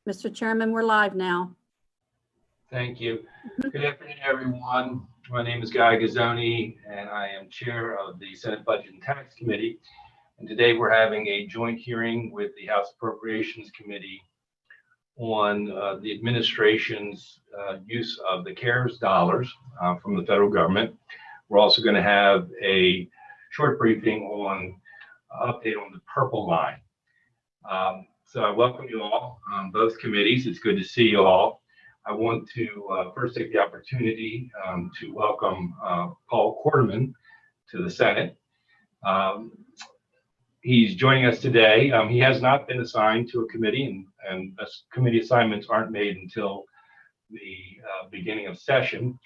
Mr. Chairman, we're live now. Thank you. Good afternoon, everyone. My name is Guy Gazzoni, and I am chair of the Senate Budget and Tax Committee. And today we're having a joint hearing with the House Appropriations Committee on the administration's use of the CARES dollars from the federal government. We're also going to have a short briefing on update on the purple line. So I welcome you all on both committees. It's good to see you all. I want to first take the opportunity to welcome Paul Quarterman to the Senate. He's joining us today. He has not been assigned to a committee, and committee assignments aren't made until the beginning of session,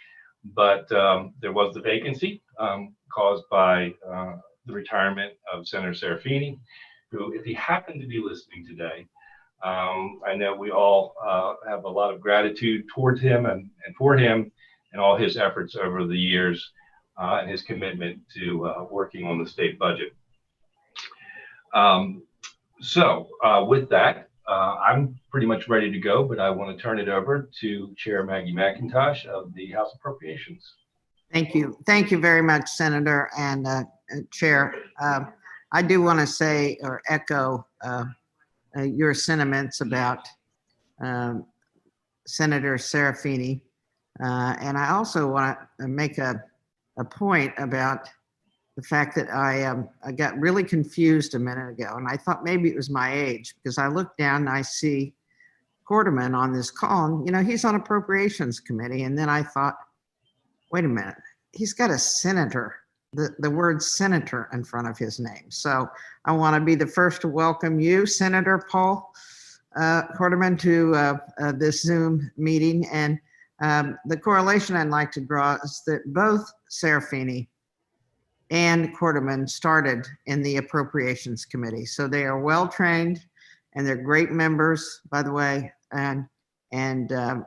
but there was the vacancy caused by the retirement of Senator Serafini, who, if he happened to be listening today, I know we all have a lot of gratitude towards him and for him and all his efforts over the years and his commitment to working on the state budget. With that, I'm pretty much ready to go, but I want to turn it over to Chair Maggie McIntosh of the House Appropriations. Thank you. Thank you very much, Senator and Chair. I do want to say or echo your sentiments about Senator Serafini. And I also want to make a point about the fact that I got really confused a minute ago, and I thought maybe it was my age, because I looked down and I see Quarterman on this call, and he's on Appropriations Committee, and then I thought, wait a minute, he's got a senator, the word senator in front of his name. So I want to be the first to welcome you, Senator Paul Quarterman, to this Zoom meeting. And the correlation I'd like to draw is that both Serafini and Quarterman started in the Appropriations Committee. So they are well-trained, and they're great members, by the way, and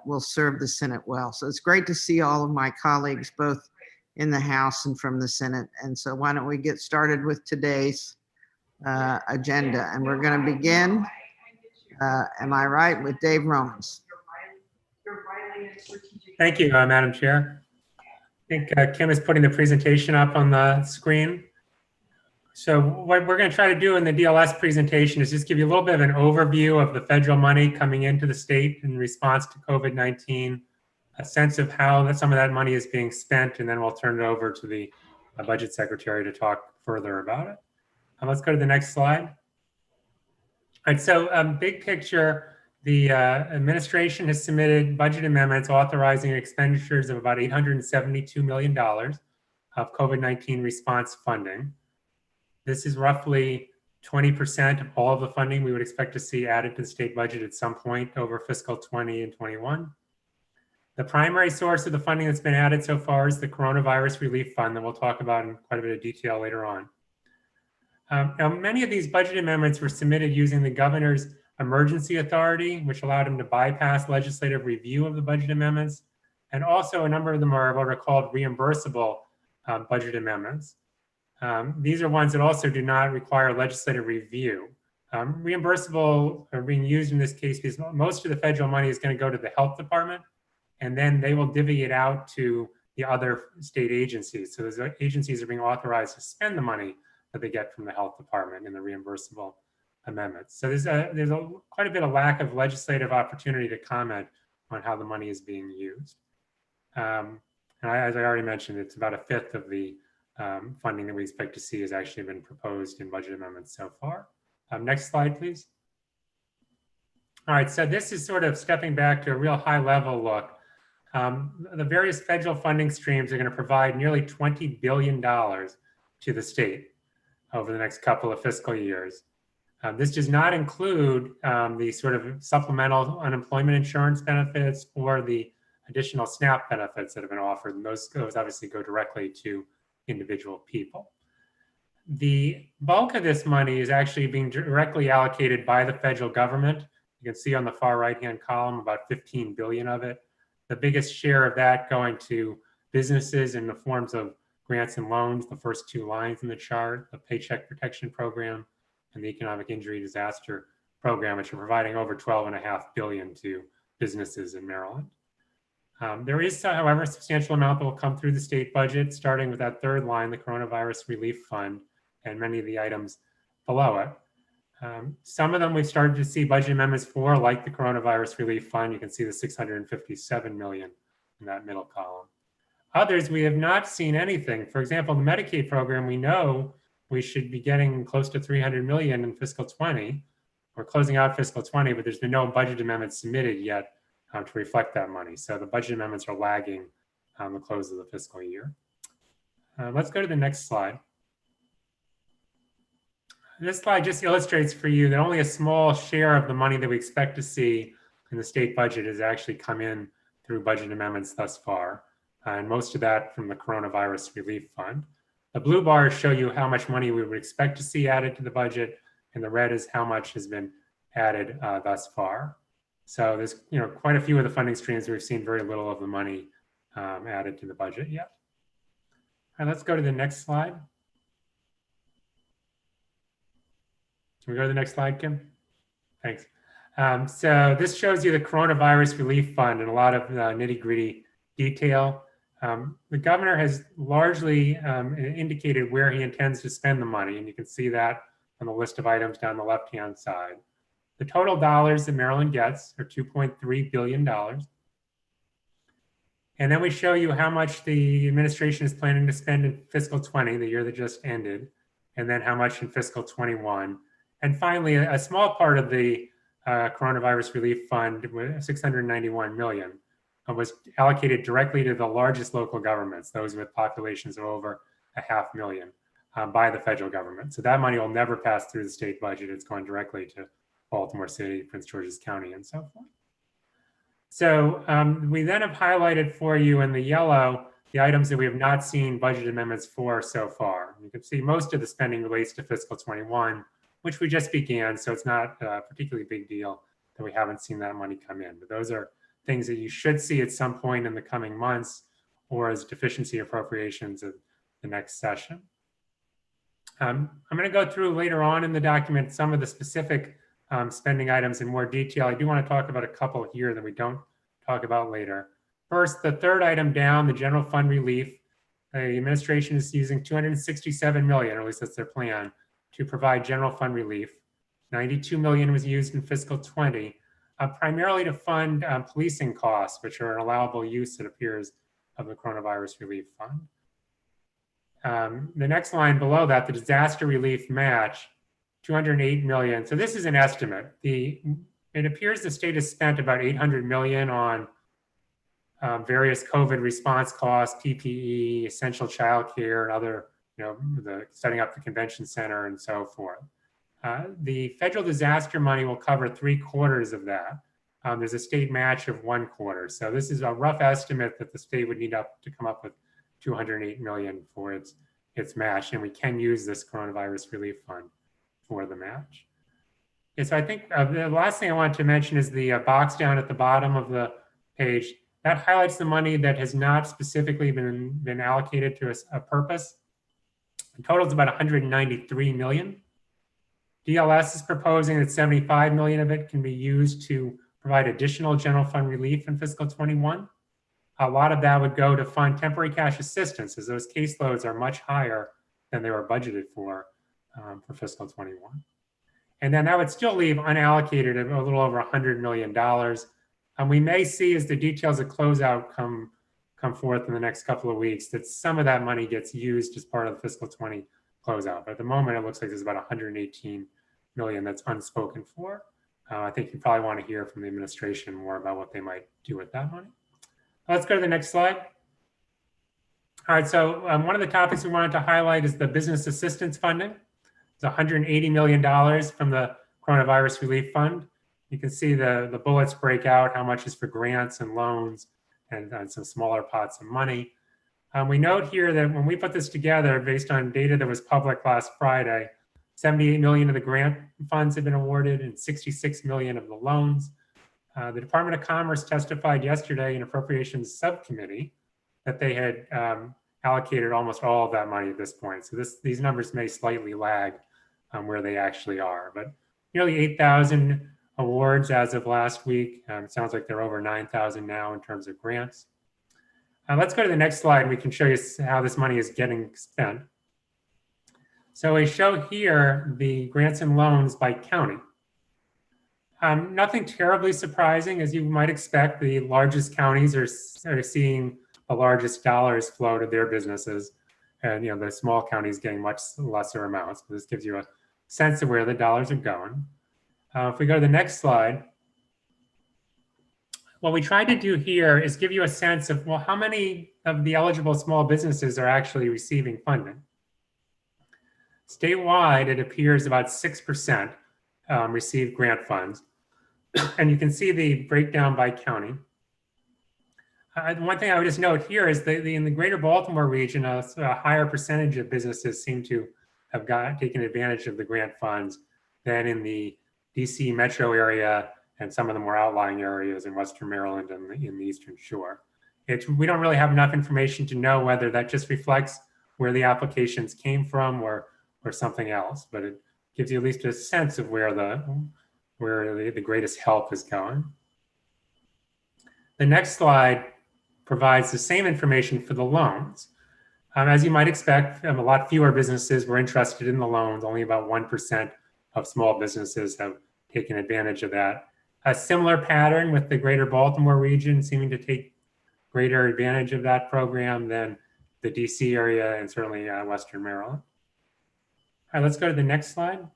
will serve the Senate well. So it's great to see all of my colleagues, both in the House and from the Senate. And so why don't we get started with today's agenda? And we're going to begin, am I right, with Dave Romans. Thank you, Madam Chair. I think Kim is putting the presentation up on the screen. So what we're going to try to do in the DLS presentation is just give you a little bit of an overview of the federal money coming into the state in response to COVID-19, a sense of how some of that money is being spent, and then we'll turn it over to the Budget Secretary to talk further about it. Let's go to the next slide. All right, so big picture, the administration has submitted budget amendments authorizing expenditures of about $872 million of COVID-19 response funding. This is roughly 20% of all of the funding we would expect to see added to the state budget at some point over fiscal 20 and 21. The primary source of the funding that's been added so far is the Coronavirus Relief Fund that we'll talk about in quite a bit of detail later on. Now, many of these budget amendments were submitted using the governor's emergency authority, which allowed him to bypass legislative review of the budget amendments. And also a number of them are what are called reimbursable budget amendments. These are ones that also do not require legislative review. Reimbursable are being used in this case because most of the federal money is going to go to the health department, and then they will divvy it out to the other state agencies. So those agencies are being authorized to spend the money that they get from the health department in the reimbursable amendments. So there's quite a bit of lack of legislative opportunity to comment on how the money is being used. And as I already mentioned, it's about a fifth of the funding that we expect to see has actually been proposed in budget amendments so far. Next slide, please. All right, so this is sort of stepping back to a real high level look. The various federal funding streams are going to provide nearly $20 billion to the state over the next couple of fiscal years. This does not include the sort of supplemental unemployment insurance benefits or the additional SNAP benefits that have been offered. And those obviously go directly to individual people. The bulk of this money is actually being directly allocated by the federal government. You can see on the far right-hand column about 15 billion of it. The biggest share of that going to businesses in the forms of grants and loans, the first two lines in the chart, the Paycheck Protection Program and the Economic Injury Disaster program, which are providing over $12.5 billion to businesses in Maryland. There is, however, a substantial amount that will come through the state budget, starting with that third line, the Coronavirus Relief Fund, and many of the items below it. Some of them we've started to see budget amendments for, like the Coronavirus Relief Fund. You can see the $657 million in that middle column. Others, we have not seen anything. For example, the Medicaid program, we know we should be getting close to $300 million in fiscal 20. We're closing out fiscal 20, but there's been no budget amendments submitted yet to reflect that money. So the budget amendments are lagging the close of the fiscal year. Let's go to the next slide. This slide just illustrates for you that only a small share of the money that we expect to see in the state budget has actually come in through budget amendments thus far, and most of that from the Coronavirus Relief Fund. The blue bars show you how much money we would expect to see added to the budget, and the red is how much has been added thus far. So there's quite a few of the funding streams we've seen very little of the money added to the budget yet. All right, let's go to the next slide. Can we go to the next slide, Kim? Thanks. So this shows you the Coronavirus Relief Fund in a lot of nitty-gritty detail. The governor has largely indicated where he intends to spend the money, and you can see that on the list of items down the left-hand side. The total dollars that Maryland gets are $2.3 billion. And then we show you how much the administration is planning to spend in fiscal 20, the year that just ended, and then how much in fiscal 21. And finally, a small part of the Coronavirus Relief Fund, $691 million, was allocated directly to the largest local governments, those with populations of over 500,000, by the federal government. So that money will never pass through the state budget. It's going directly to Baltimore City, Prince George's County, and so forth. So we then have highlighted for you in the yellow the items that we have not seen budget amendments for so far. You can see most of the spending relates to fiscal 21, which we just began, so it's not a particularly big deal that we haven't seen that money come in. But those are things that you should see at some point in the coming months or as deficiency appropriations of the next session. I'm going to go through later on in the document some of the specific spending items in more detail. I do want to talk about a couple here that we don't talk about later. First, the third item down, the general fund relief. The administration is using $267 million, or at least that's their plan, to provide general fund relief. $92 million was used in fiscal 20, primarily to fund policing costs, which are an allowable use, it appears, of the Coronavirus Relief Fund. The next line below that, the disaster relief match, $208 million. So this is an estimate. It appears the state has spent about $800 million on various COVID response costs, PPE, essential childcare, and other, the setting up the convention center and so forth. The federal disaster money will cover 3/4 of that. There's a state match of 1/4. So this is a rough estimate that the state would need to come up with $208 million for its match, and we can use this Coronavirus Relief Fund for the match. And so I think the last thing I want to mention is the box down at the bottom of the page. That highlights the money that has not specifically been allocated to a purpose. The total is about $193 million. DLS is proposing that $75 million of it can be used to provide additional general fund relief in fiscal 21. A lot of that would go to fund temporary cash assistance, as those caseloads are much higher than they were budgeted for fiscal 21. And then that would still leave unallocated a little over $100 million. And we may see, as the details of closeout come forth in the next couple of weeks, that some of that money gets used as part of the fiscal 20 closeout. But at the moment, it looks like there's about $118 million that's unspoken for. I think you probably want to hear from the administration more about what they might do with that money. Let's go to the next slide. All right, so one of the topics we wanted to highlight is the business assistance funding. It's $180 million from the Coronavirus Relief Fund. You can see the bullets break out how much is for grants and loans and some smaller pots of money. We note here that when we put this together, based on data that was public last Friday, $78 million of the grant funds have been awarded and $66 million of the loans. The Department of Commerce testified yesterday in Appropriations Subcommittee that they had allocated almost all of that money at this point. So these numbers may slightly lag where they actually are. But nearly 8,000 awards as of last week. It sounds like they're over 9,000 now in terms of grants. Let's go to the next slide and we can show you how this money is getting spent. So we show here the grants and loans by county. Nothing terribly surprising, as you might expect. The largest counties are seeing the largest dollars flow to their businesses, and the small counties getting much lesser amounts. But this gives you a sense of where the dollars are going. If we go to the next slide, what we tried to do here is give you a sense of, well, how many of the eligible small businesses are actually receiving funding. Statewide, it appears about 6% receive grant funds. And you can see the breakdown by county. One thing I would just note here is that in the greater Baltimore region, a higher percentage of businesses seem to have taken advantage of the grant funds than in the DC metro area and some of the more outlying areas in Western Maryland and in the Eastern Shore. We don't really have enough information to know whether that just reflects where the applications came from or something else, but it gives you at least a sense of where the greatest help is going. The next slide provides the same information for the loans. As you might expect, a lot fewer businesses were interested in the loans. Only about 1% of small businesses have taken advantage of that. A similar pattern with the greater Baltimore region seeming to take greater advantage of that program than the DC area and certainly Western Maryland. All right, let's go to the next slide.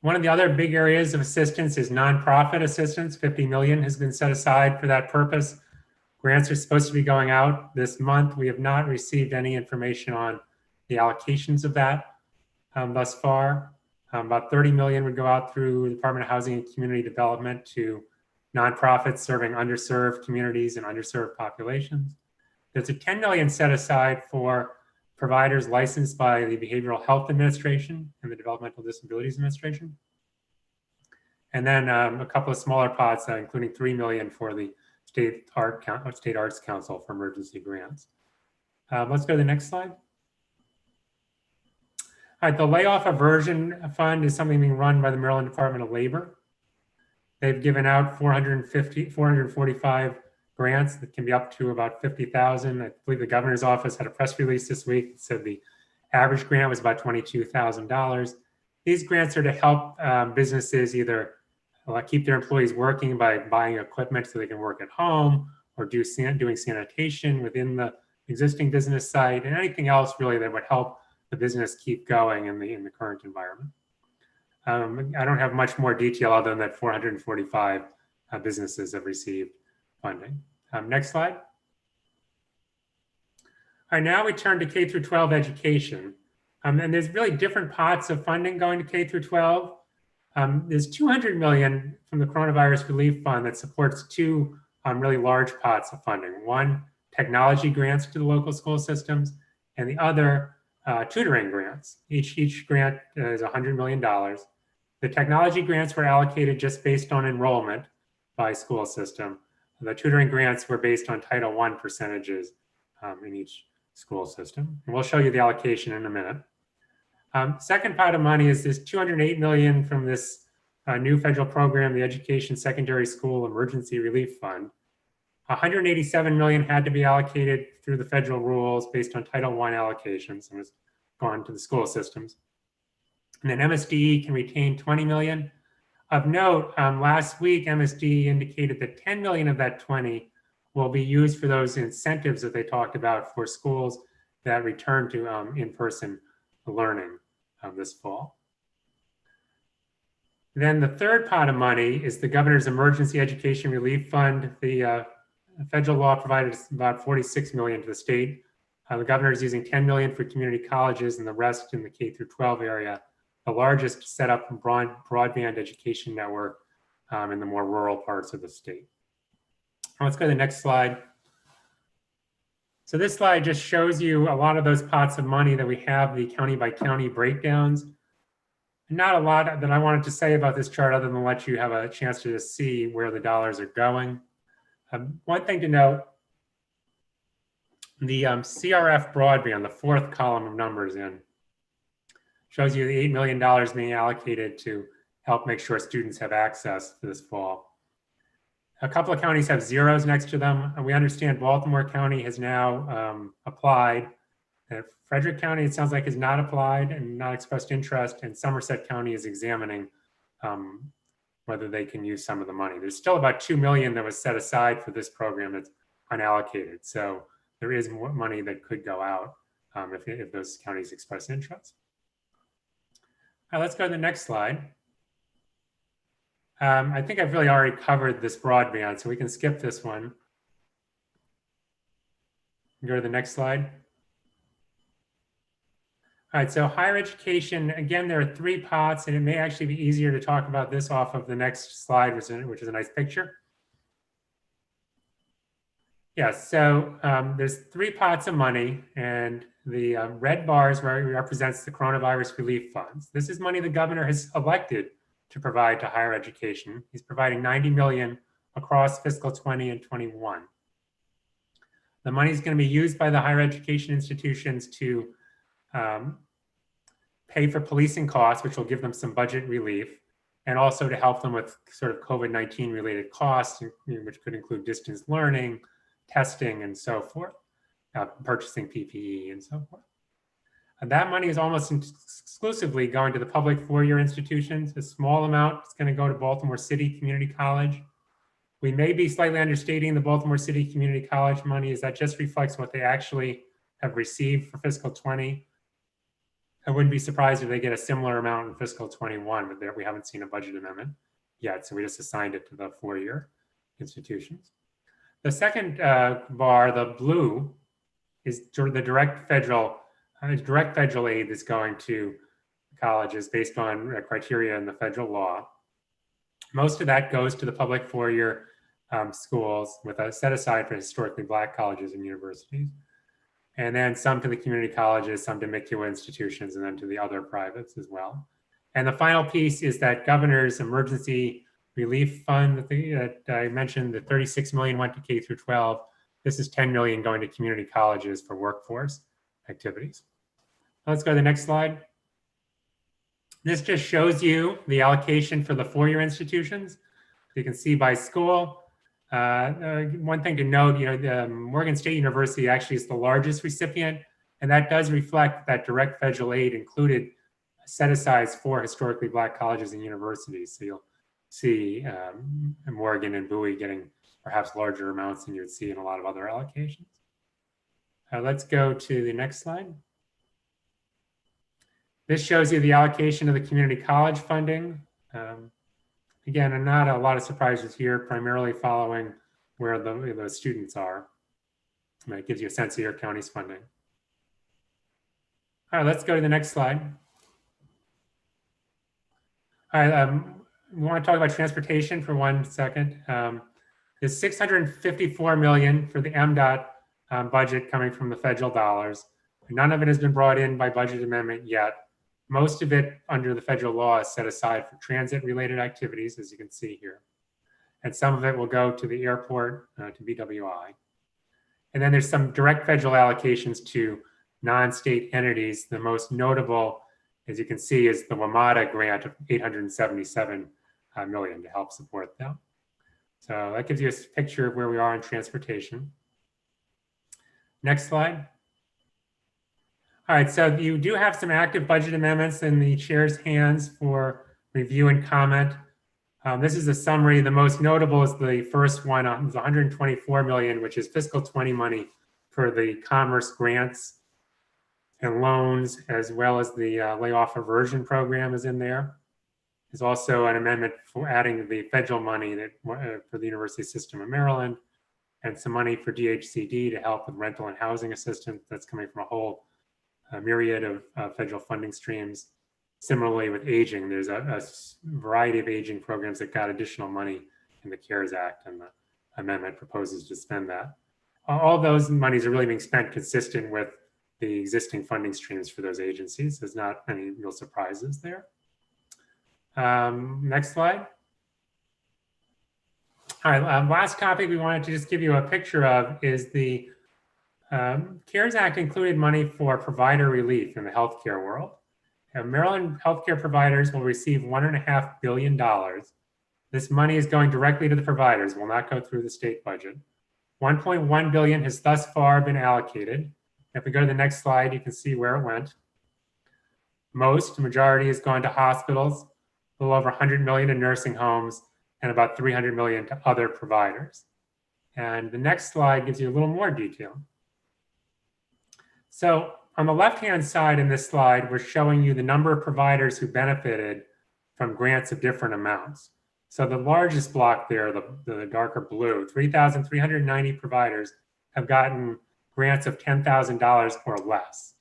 One of the other big areas of assistance is nonprofit assistance. 50 million has been set aside for that purpose. Grants are supposed to be going out this month. We have not received any information on the allocations of that thus far. About 30 million would go out through the Department of Housing and Community Development to nonprofits serving underserved communities and underserved populations. There's a 10 million set aside for providers licensed by the Behavioral Health Administration and the Developmental Disabilities Administration. And then a couple of smaller pots, including 3 million for the State Arts Council for emergency grants. Let's go to the next slide. All right, the layoff aversion fund is something being run by the Maryland Department of Labor. They've given out 445 grants that can be up to about 50,000. I believe the governor's office had a press release this week that said the average grant was about $22,000. These grants are to help businesses either keep their employees working by buying equipment so they can work at home, or doing sanitation within the existing business site, and anything else really that would help the business keep going in the current environment. I don't have much more detail other than that 445 businesses have received funding. Next slide. All right, now we turn to K through 12 education. And there's really different pots of funding going to K through 12. There's 200 million from the Coronavirus Relief Fund that supports two really large pots of funding. One, technology grants to the local school systems, and the other, tutoring grants. Each grant is $100 million. The technology grants were allocated just based on enrollment by school system. The tutoring grants were based on Title I percentages in each school system. And we'll show you the allocation in a minute. Second pot of money is this 208 million from this new federal program, the Education Secondary School Emergency Relief Fund. 187 million had to be allocated through the federal rules based on Title I allocations and was gone to the school systems. And then MSDE can retain 20 million. Of note, last week, MSD indicated that 10 million of that 20 will be used for those incentives that they talked about for schools that return to in-person learning this fall. Then the third pot of money is the Governor's Emergency Education Relief Fund. The federal law provided about 46 million to the state. The governor is using 10 million for community colleges and the rest in the K through 12 area. The largest set up broadband education network in the more rural parts of the state. Let's go to the next slide. So this slide just shows you a lot of those pots of money that we have, the county by county breakdowns. Not a lot that I wanted to say about this chart other than let you have a chance to just see where the dollars are going. One thing to note, the CRF broadband, the fourth column of numbers in, shows you the $8 million being allocated to help make sure students have access for this fall. A couple of counties have zeros next to them. And we understand Baltimore County has now applied. Frederick County, it sounds like, has not applied and not expressed interest, and Somerset County is examining whether they can use some of the money. There's still about $2 million that was set aside for this program that's unallocated. So there is more money that could go out if those counties express interest. All right, let's go to the next slide. I think I've really already covered this broadband, so we can skip this one. Go to the next slide. All right, so higher education, again, there are 3 pots, and it may actually be easier to talk about this off of the next slide, which is a nice picture. Yeah, so there's 3 pots of money, and the red bars represents the coronavirus relief funds. This is money the governor has elected to provide to higher education. He's providing $90 million across fiscal 20 and 21. The money is going to be used by the higher education institutions to pay for policing costs, which will give them some budget relief, and also to help them with sort of COVID-19 related costs, which could include distance learning, testing, and so forth, purchasing PPE and so forth. And that money is almost exclusively going to the public 4-year institutions. A small amount is going to go to Baltimore City Community College. We may be slightly understating the Baltimore City Community College money, as that just reflects what they actually have received for fiscal 20. I wouldn't be surprised if they get a similar amount in fiscal 21, but we haven't seen a budget amendment yet, so we just assigned it to the 4-year institutions. The second bar, the blue, is the direct federal aid that's going to colleges based on criteria in the federal law. Most of that goes to the public 4-year schools with a set aside for historically Black colleges and universities. And then some to the community colleges, some to MICUA institutions, and then to the other privates as well. And the final piece is that governor's emergency relief fund that I mentioned, the $36 million went to K through 12. This is $10 million going to community colleges for workforce activities. Let's go to the next slide. This just shows you the allocation for the 4-year institutions. You can see by school. One thing to note, the Morgan State University actually is the largest recipient, and that does reflect that direct federal aid included set-asides for historically Black colleges and universities. So you'll see Morgan and Bowie getting perhaps larger amounts than you would see in a lot of other allocations. Let's go to the next slide. This shows you the allocation of the community college funding. Again, and not a lot of surprises here, primarily following where the students are. It gives you a sense of your county's funding. All right, let's go to the next slide. All right, we want to talk about transportation for 1 second. There's $654 million for the MDOT budget coming from the federal dollars. None of it has been brought in by budget amendment yet. Most of it under the federal law is set aside for transit-related activities, as you can see here. And some of it will go to the airport, to BWI. And then there's some direct federal allocations to non-state entities. The most notable, as you can see, is the WMATA grant of $877 million to help support them. So that gives you a picture of where we are in transportation. Next slide. All right, so you do have some active budget amendments in the chair's hands for review and comment. This is a summary. The most notable is the first one, the $124 million, which is fiscal 20 money for the commerce grants and loans, as well as the layoff aversion program is in there. There's also an amendment for adding the federal money that for the University System of Maryland, and some money for DHCD to help with rental and housing assistance. That's coming from a whole myriad of federal funding streams. Similarly with aging, there's a variety of aging programs that got additional money in the CARES Act, and the amendment proposes to spend that. All those monies are really being spent consistent with the existing funding streams for those agencies. There's not any real surprises there. Next slide. All right, last topic we wanted to just give you a picture of is the CARES Act included money for provider relief in the healthcare world. Maryland healthcare providers will receive $1.5 billion. This money is going directly to the providers, will not go through the state budget. 1.1 billion has thus far been allocated. If we go to the next slide, you can see where it went. The majority has gone to hospitals, a little over 100 million in nursing homes, and about 300 million to other providers. And the next slide gives you a little more detail. So on the left-hand side in this slide, we're showing you the number of providers who benefited from grants of different amounts. So the largest block there, the darker blue, 3,390 providers have gotten grants of $10,000 or less.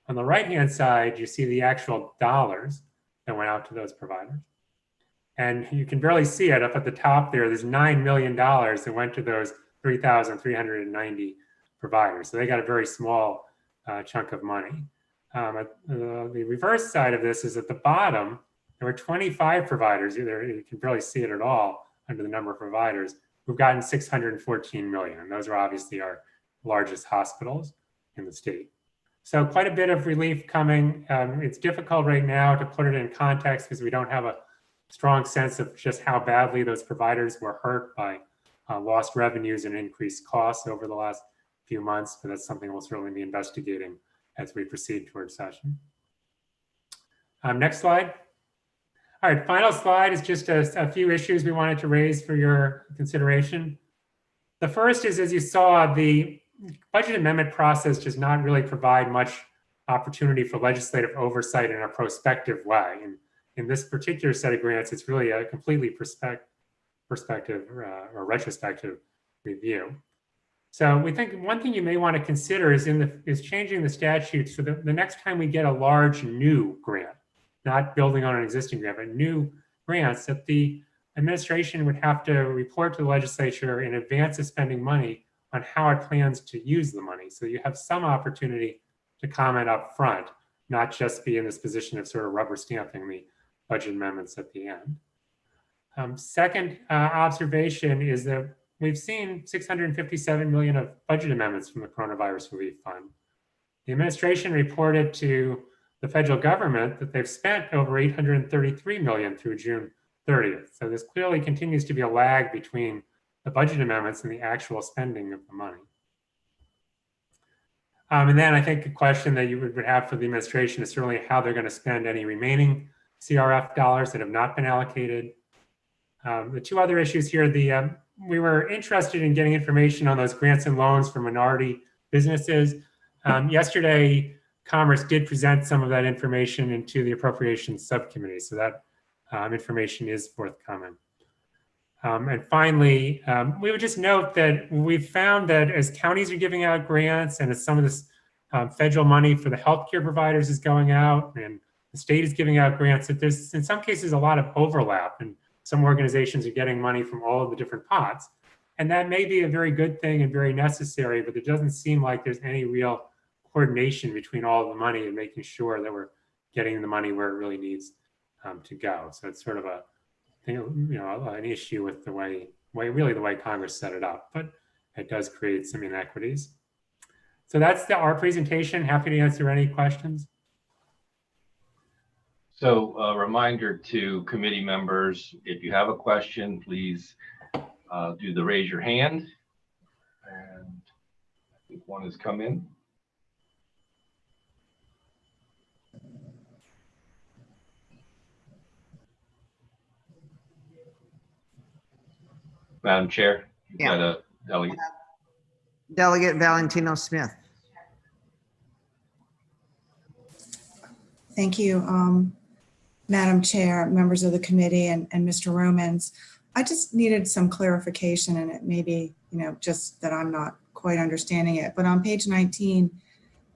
On the right-hand side, you see the actual dollars that went out to those providers. And you can barely see it up at the top there. There's $9 million that went to those 3,390 providers. So they got a very small chunk of money. The reverse side of this is at the bottom, there were 25 providers, you can barely see it at all under the number of providers, who've gotten 614 million. And those are obviously our largest hospitals in the state. So quite a bit of relief coming. It's difficult right now to put it in context because we don't have a strong sense of just how badly those providers were hurt by lost revenues and increased costs over the last few months, but that's something we'll certainly be investigating as we proceed towards session. Next slide. All right, final slide is just a few issues we wanted to raise for your consideration. The first is, as you saw, the budget amendment process does not really provide much opportunity for legislative oversight in a prospective way. And in this particular set of grants, it's really a completely perspective or retrospective review. So we think one thing you may want to consider is changing the statute so that the next time we get a large new grant, not building on an existing grant, but new grants, that the administration would have to report to the legislature in advance of spending money on how it plans to use the money. So you have some opportunity to comment up front, not just be in this position of sort of rubber stamping the budget amendments at the end. Second observation is that we've seen 657 million of budget amendments from the Coronavirus Relief Fund. The administration reported to the federal government that they've spent over 833 million through June 30th. So this clearly continues to be a lag between the budget amendments and the actual spending of the money. And then I think a question that you would have for the administration is certainly how they're going to spend any remaining CRF dollars that have not been allocated. The two other issues here, we were interested in getting information on those grants and loans for minority businesses. Yesterday, Commerce did present some of that information into the Appropriations Subcommittee, so that information is forthcoming. And finally, we would just note that we've found that as counties are giving out grants and as some of this federal money for the healthcare providers is going out and the state is giving out grants, that there's in some cases a lot of overlap, and some organizations are getting money from all of the different pots. And that may be a very good thing and very necessary, but it doesn't seem like there's any real coordination between all of the money and making sure that we're getting the money where it really needs to go. So it's sort of a thing, an issue with the way Congress set it up, but it does create some inequities. So that's our presentation. Happy to answer any questions. So a reminder to committee members, if you have a question, please do the raise your hand. And I think one has come in. Madam Chair, you've got a delegate. Delegate Valentino Smith. Thank you, Madam Chair, members of the committee, and Mr. Romans. I just needed some clarification, and it may be, just that I'm not quite understanding it. But on page 19,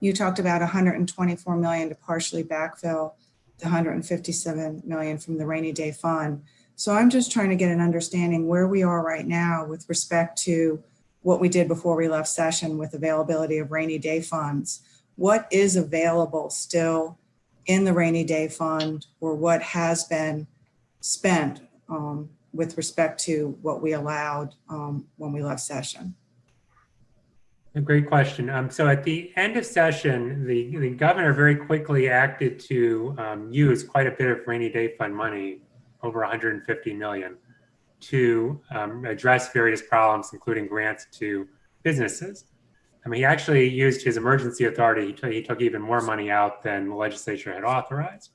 you talked about 124 million to partially backfill the 157 million from the rainy day fund. So I'm just trying to get an understanding where we are right now with respect to what we did before we left session with availability of rainy day funds. What is available still in the rainy day fund, or what has been spent with respect to what we allowed when we left session? A great question. So at the end of session, the governor very quickly acted to use quite a bit of rainy day fund money, over 150 million, to address various problems, including grants to businesses. I mean, he actually used his emergency authority. He took even more money out than the legislature had authorized.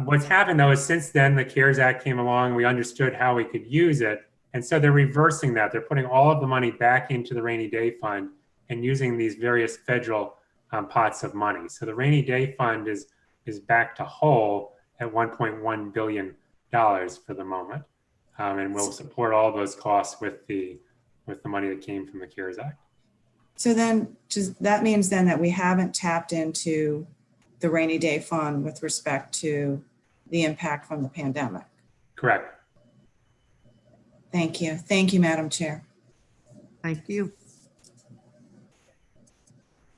What's happened, though, is since then, the CARES Act came along, we understood how we could use it. And so they're reversing that. They're putting all of the money back into the rainy day fund and using these various federal pots of money. So the rainy day fund is back to whole at $1.1 billion for the moment. And we'll support all those costs with the money that came from the CARES Act. So then that means then that we haven't tapped into the rainy day fund with respect to the impact from the pandemic. Correct. Thank you. Thank you, Madam Chair. Thank you.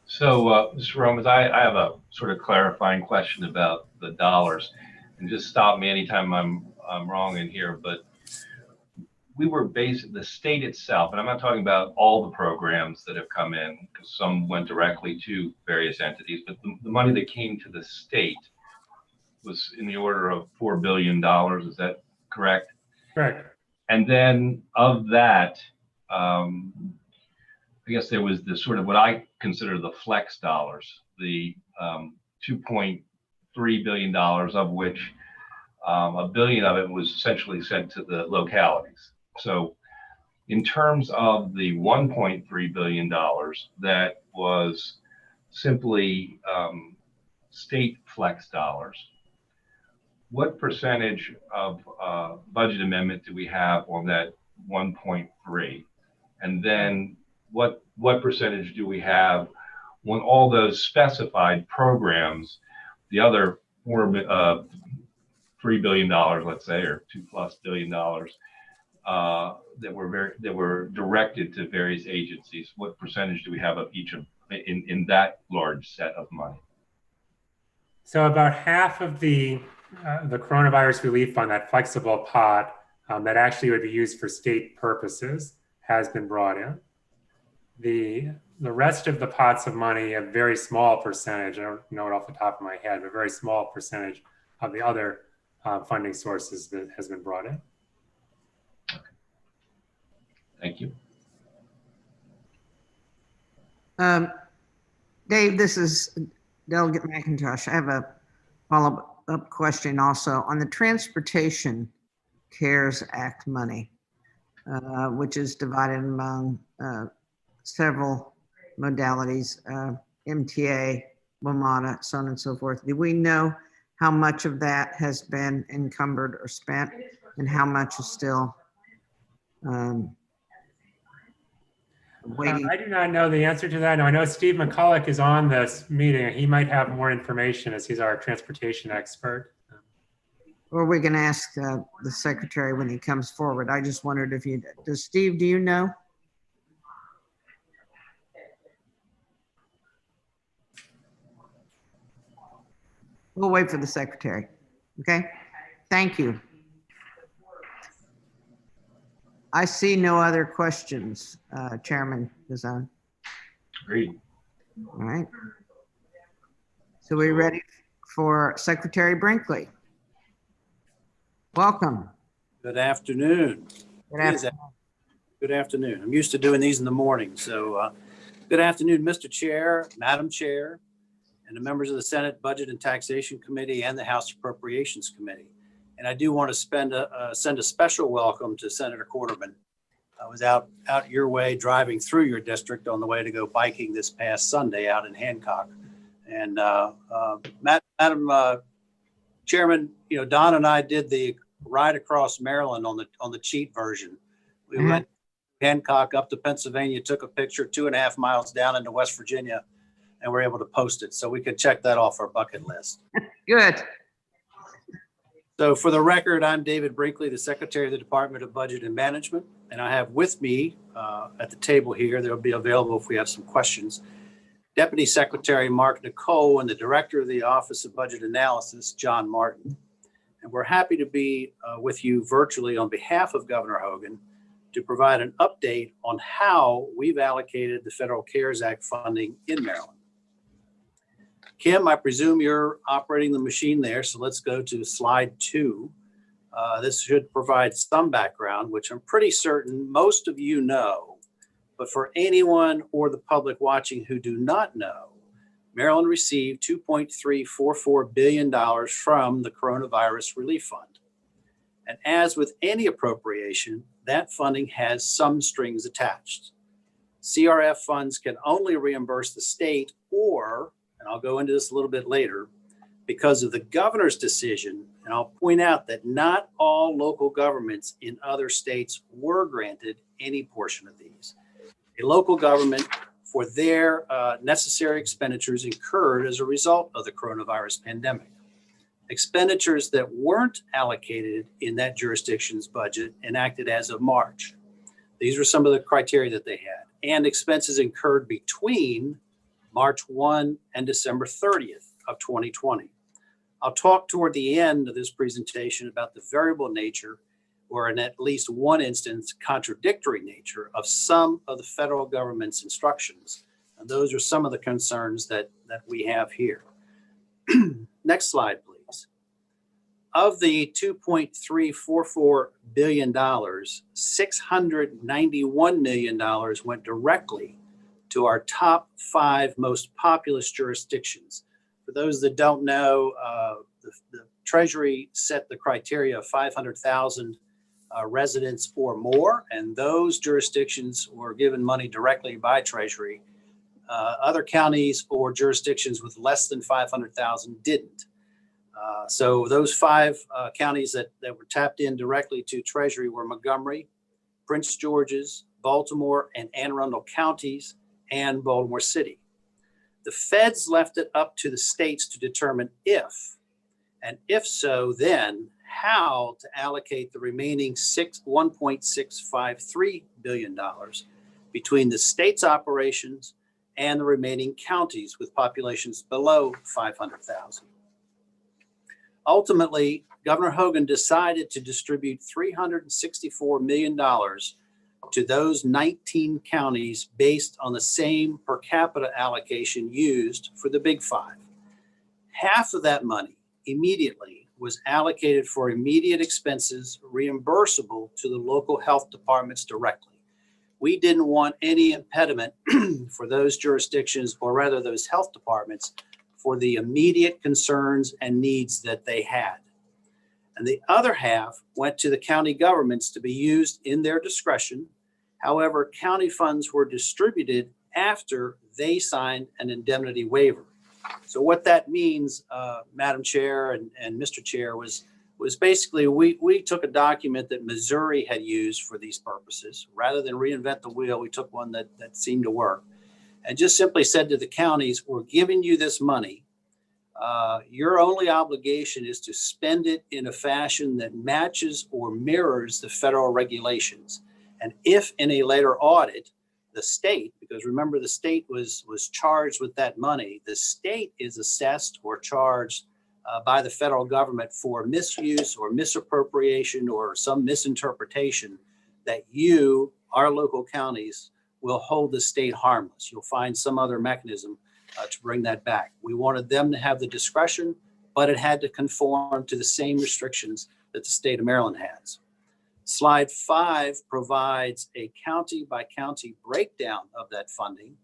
So, Mr. Romans, I have a sort of clarifying question about the dollars, and just stop me anytime I'm wrong in here, but we were based, the state itself, and I'm not talking about all the programs that have come in, because some went directly to various entities, but the money that came to the state was in the order of $4 billion. Is that correct? Correct. And then of that, I guess there was the sort of what I consider the flex dollars, the $2.3 billion, of which $1 billion of it was essentially sent to the localities. So in terms of the $1.3 billion that was simply state flex dollars, what percentage of budget amendment do we have on that 1.3? And then what percentage do we have on all those specified programs, the other $3 billion, let's say, or $2+ billion that were directed to various agencies? What percentage do we have of each of in that large set of money? So about half of the coronavirus relief fund, that flexible pot that actually would be used for state purposes, has been brought in. The rest of the pots of money, a very small percentage, I don't know it off the top of my head, but a very small percentage of the other funding sources that has been brought in. Thank you. Dave, this is Delegate McIntosh. I have a follow-up question also on the Transportation CARES Act money, which is divided among several modalities, MTA, WMATA, so on and so forth. Do we know how much of that has been encumbered or spent and how much is still waiting? I do not know the answer to that. No, I know Steve McCulloch is on this meeting. He might have more information as he's our transportation expert. Or we can ask the secretary when he comes forward. I just wondered if you, does Steve, do you know? We'll wait for the secretary. Okay, thank you. I see no other questions, Chairman Gazan. Agreed. All right. So we're ready for Secretary Brinkley. Welcome. Good afternoon. Good afternoon. Good afternoon. I'm used to doing these in the morning. So good afternoon, Mr. Chair, Madam Chair, and the members of the Senate Budget and Taxation Committee and the House Appropriations Committee. And I do want to send a special welcome to Senator Quarterman. I was out your way driving through your district on the way to go biking this past Sunday out in Hancock. And Madam Chairman, you know, Don and I did the ride across Maryland on the cheat version. We went Hancock up to Pennsylvania, took a picture 2.5 miles down into West Virginia, and we're able to post it. So we could check that off our bucket list. Good. So for the record, I'm David Brinkley, the Secretary of the Department of Budget and Management. And I have with me at the table here, they'll be available if we have some questions, Deputy Secretary Mark Nicole and the Director of the Office of Budget Analysis, John Martin. And we're happy to be with you virtually on behalf of Governor Hogan to provide an update on how we've allocated the Federal CARES Act funding in Maryland. Kim, I presume you're operating the machine there, so let's go to slide 2. This should provide some background, which I'm pretty certain most of you know, but for anyone or the public watching who do not know, Maryland received $2.344 billion from the Coronavirus Relief Fund. And as with any appropriation, that funding has some strings attached. CRF funds can only reimburse the state or, and I'll go into this a little bit later, because of the governor's decision, and I'll point out that not all local governments in other states were granted any portion of these. A local government for their necessary expenditures incurred as a result of the coronavirus pandemic. Expenditures that weren't allocated in that jurisdiction's budget enacted as of March. These were some of the criteria that they had, and expenses incurred between March 1 and December 30th of 2020. I'll talk toward the end of this presentation about the variable nature, or in at least one instance, contradictory nature of some of the federal government's instructions. And those are some of the concerns that we have here. Next slide, please. Of the $2.344 billion, $691 million went directly to our top 5 most populous jurisdictions. For those that don't know, the Treasury set the criteria of 500,000 residents or more, and those jurisdictions were given money directly by Treasury. Other counties or jurisdictions with less than 500,000 didn't. So those 5 counties that were tapped in directly to Treasury were Montgomery, Prince George's, Baltimore, and Anne Arundel counties, and Baltimore City. The feds left it up to the states to determine if, and if so, then how to allocate the remaining $1.653 billion between the state's operations and the remaining counties with populations below 500,000. Ultimately, Governor Hogan decided to distribute $364 million to those 19 counties based on the same per capita allocation used for the Big 5. Half of that money immediately was allocated for immediate expenses reimbursable to the local health departments directly. We didn't want any impediment for those jurisdictions, or rather those health departments, for the immediate concerns and needs that they had. And the other half went to the county governments to be used in their discretion. However, county funds were distributed after they signed an indemnity waiver. So what that means, Madam Chair and Mr. Chair, was basically we took a document that Missouri had used for these purposes. Rather than reinvent the wheel, we took one that seemed to work, and just simply said to the counties, we're giving you this money. Your only obligation is to spend it in a fashion that matches or mirrors the federal regulations. And if in a later audit, the state, because remember the state was charged with that money, the state is assessed or charged by the federal government for misuse or misappropriation or some misinterpretation, that you, our local counties, will hold the state harmless. You'll find some other mechanism to bring that back. We wanted them to have the discretion, but it had to conform to the same restrictions that the state of Maryland has. Slide 5 provides a county by county breakdown of that funding.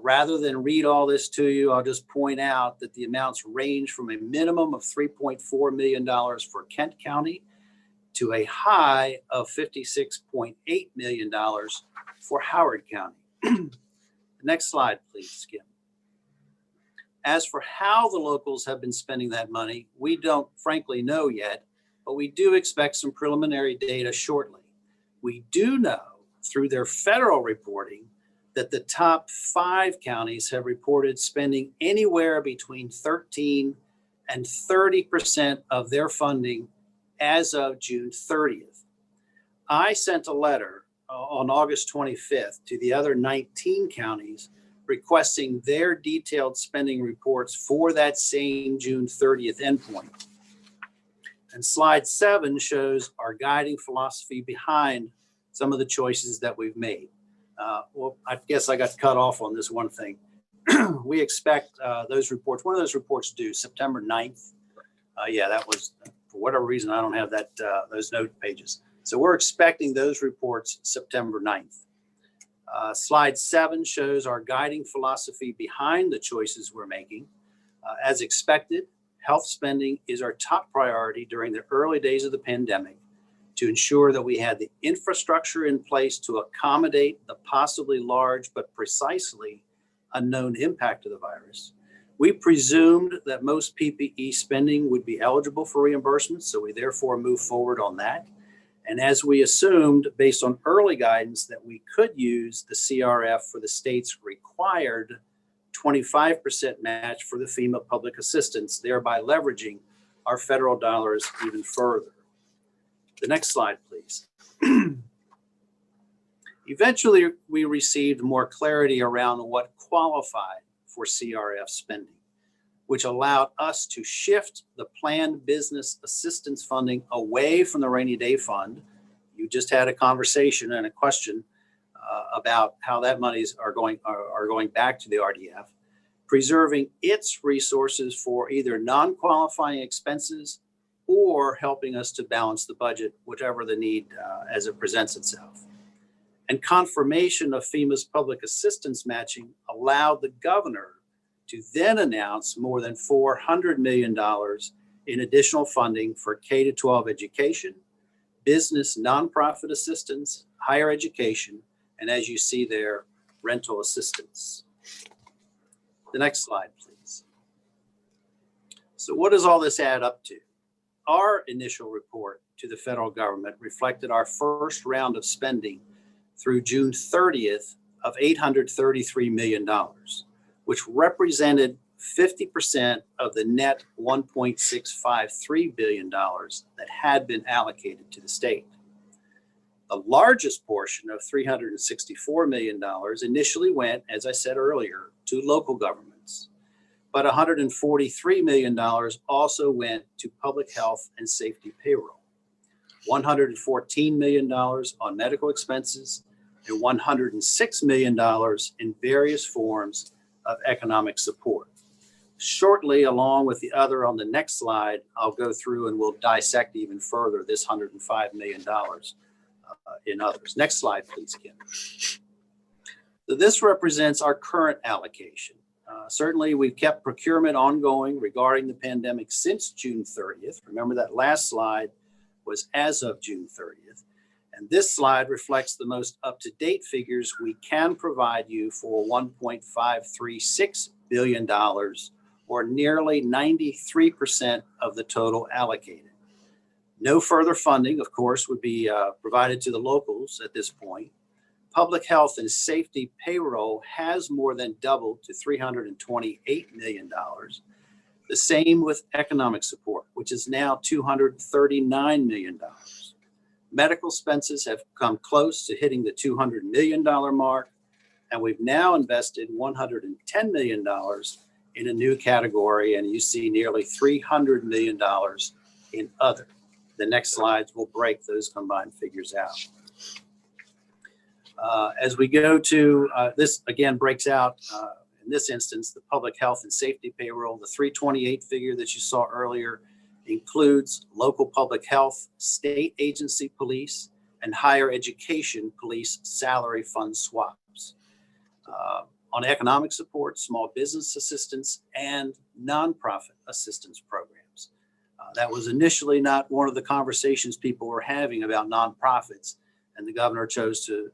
Rather than read all this to you, I'll just point out that the amounts range from a minimum of $3.4 million for Kent County to a high of $56.8 million for Howard County. Next slide, please, Kim. As for how the locals have been spending that money, we don't frankly know yet, but we do expect some preliminary data shortly. We do know through their federal reporting that the top 5 counties have reported spending anywhere between 13 and 30% of their funding as of June 30th. I sent a letter on August 25th to the other 19 counties requesting their detailed spending reports for that same June 30th endpoint. And slide 7 shows our guiding philosophy behind some of the choices that we've made. Well, I guess I got cut off on this one thing. We expect those reports, one of those reports due September 9th. Yeah, that was, for whatever reason, I don't have that those note pages. So we're expecting those reports September 9th. Slide 7 shows our guiding philosophy behind the choices we're making. As expected, health spending is our top priority during the early days of the pandemic to ensure that we had the infrastructure in place to accommodate the possibly large but precisely unknown impact of the virus. We presumed that most PPE spending would be eligible for reimbursement, so we therefore moved forward on that. And as we assumed, based on early guidance, that we could use the CRF for the state's required 25% match for the FEMA public assistance, thereby leveraging our federal dollars even further. The next slide, please. Eventually, we received more clarity around what qualified for CRF spending, which allowed us to shift the planned business assistance funding away from the rainy day fund. You just had a conversation and a question about how that monies are going back to the RDF, preserving its resources for either non-qualifying expenses or helping us to balance the budget, whatever the need as it presents itself. And confirmation of FEMA's public assistance matching allowed the governor to then announce more than $400 million in additional funding for K-12 education, business nonprofit assistance, higher education, and as you see there, rental assistance. The next slide, please. So what does all this add up to? Our initial report to the federal government reflected our first round of spending through June 30th of $833 million, which represented 50% of the net $1.653 billion that had been allocated to the state. The largest portion of $364 million initially went, as I said earlier, to local governments, but $143 million also went to public health and safety payroll, $114 million on medical expenses, and $106 million in various forms of economic support. Shortly, along with the other on the next slide, I'll go through and we'll dissect even further this $105 million in others. Next slide, please, Kim. So this represents our current allocation. Certainly, we've kept procurement ongoing regarding the pandemic since June 30th. Remember that last slide was as of June 30th. And this slide reflects the most up-to-date figures we can provide you for $1.536 billion, or nearly 93% of the total allocated. No further funding, of course, would be provided to the locals at this point. Public health and safety payroll has more than doubled to $328 million. The same with economic support, which is now $239 million. Medical expenses have come close to hitting the $200 million mark, and we've now invested $110 million in a new category, and you see nearly $300 million in other. The next slides will break those combined figures out. As we go to, this again breaks out, in this instance, the public health and safety payroll. The 328 figure that you saw earlier includes local public health, state agency police, and higher education police salary fund swaps. On economic support, small business assistance, and nonprofit assistance programs. That was initially not one of the conversations people were having about nonprofits, and the governor chose to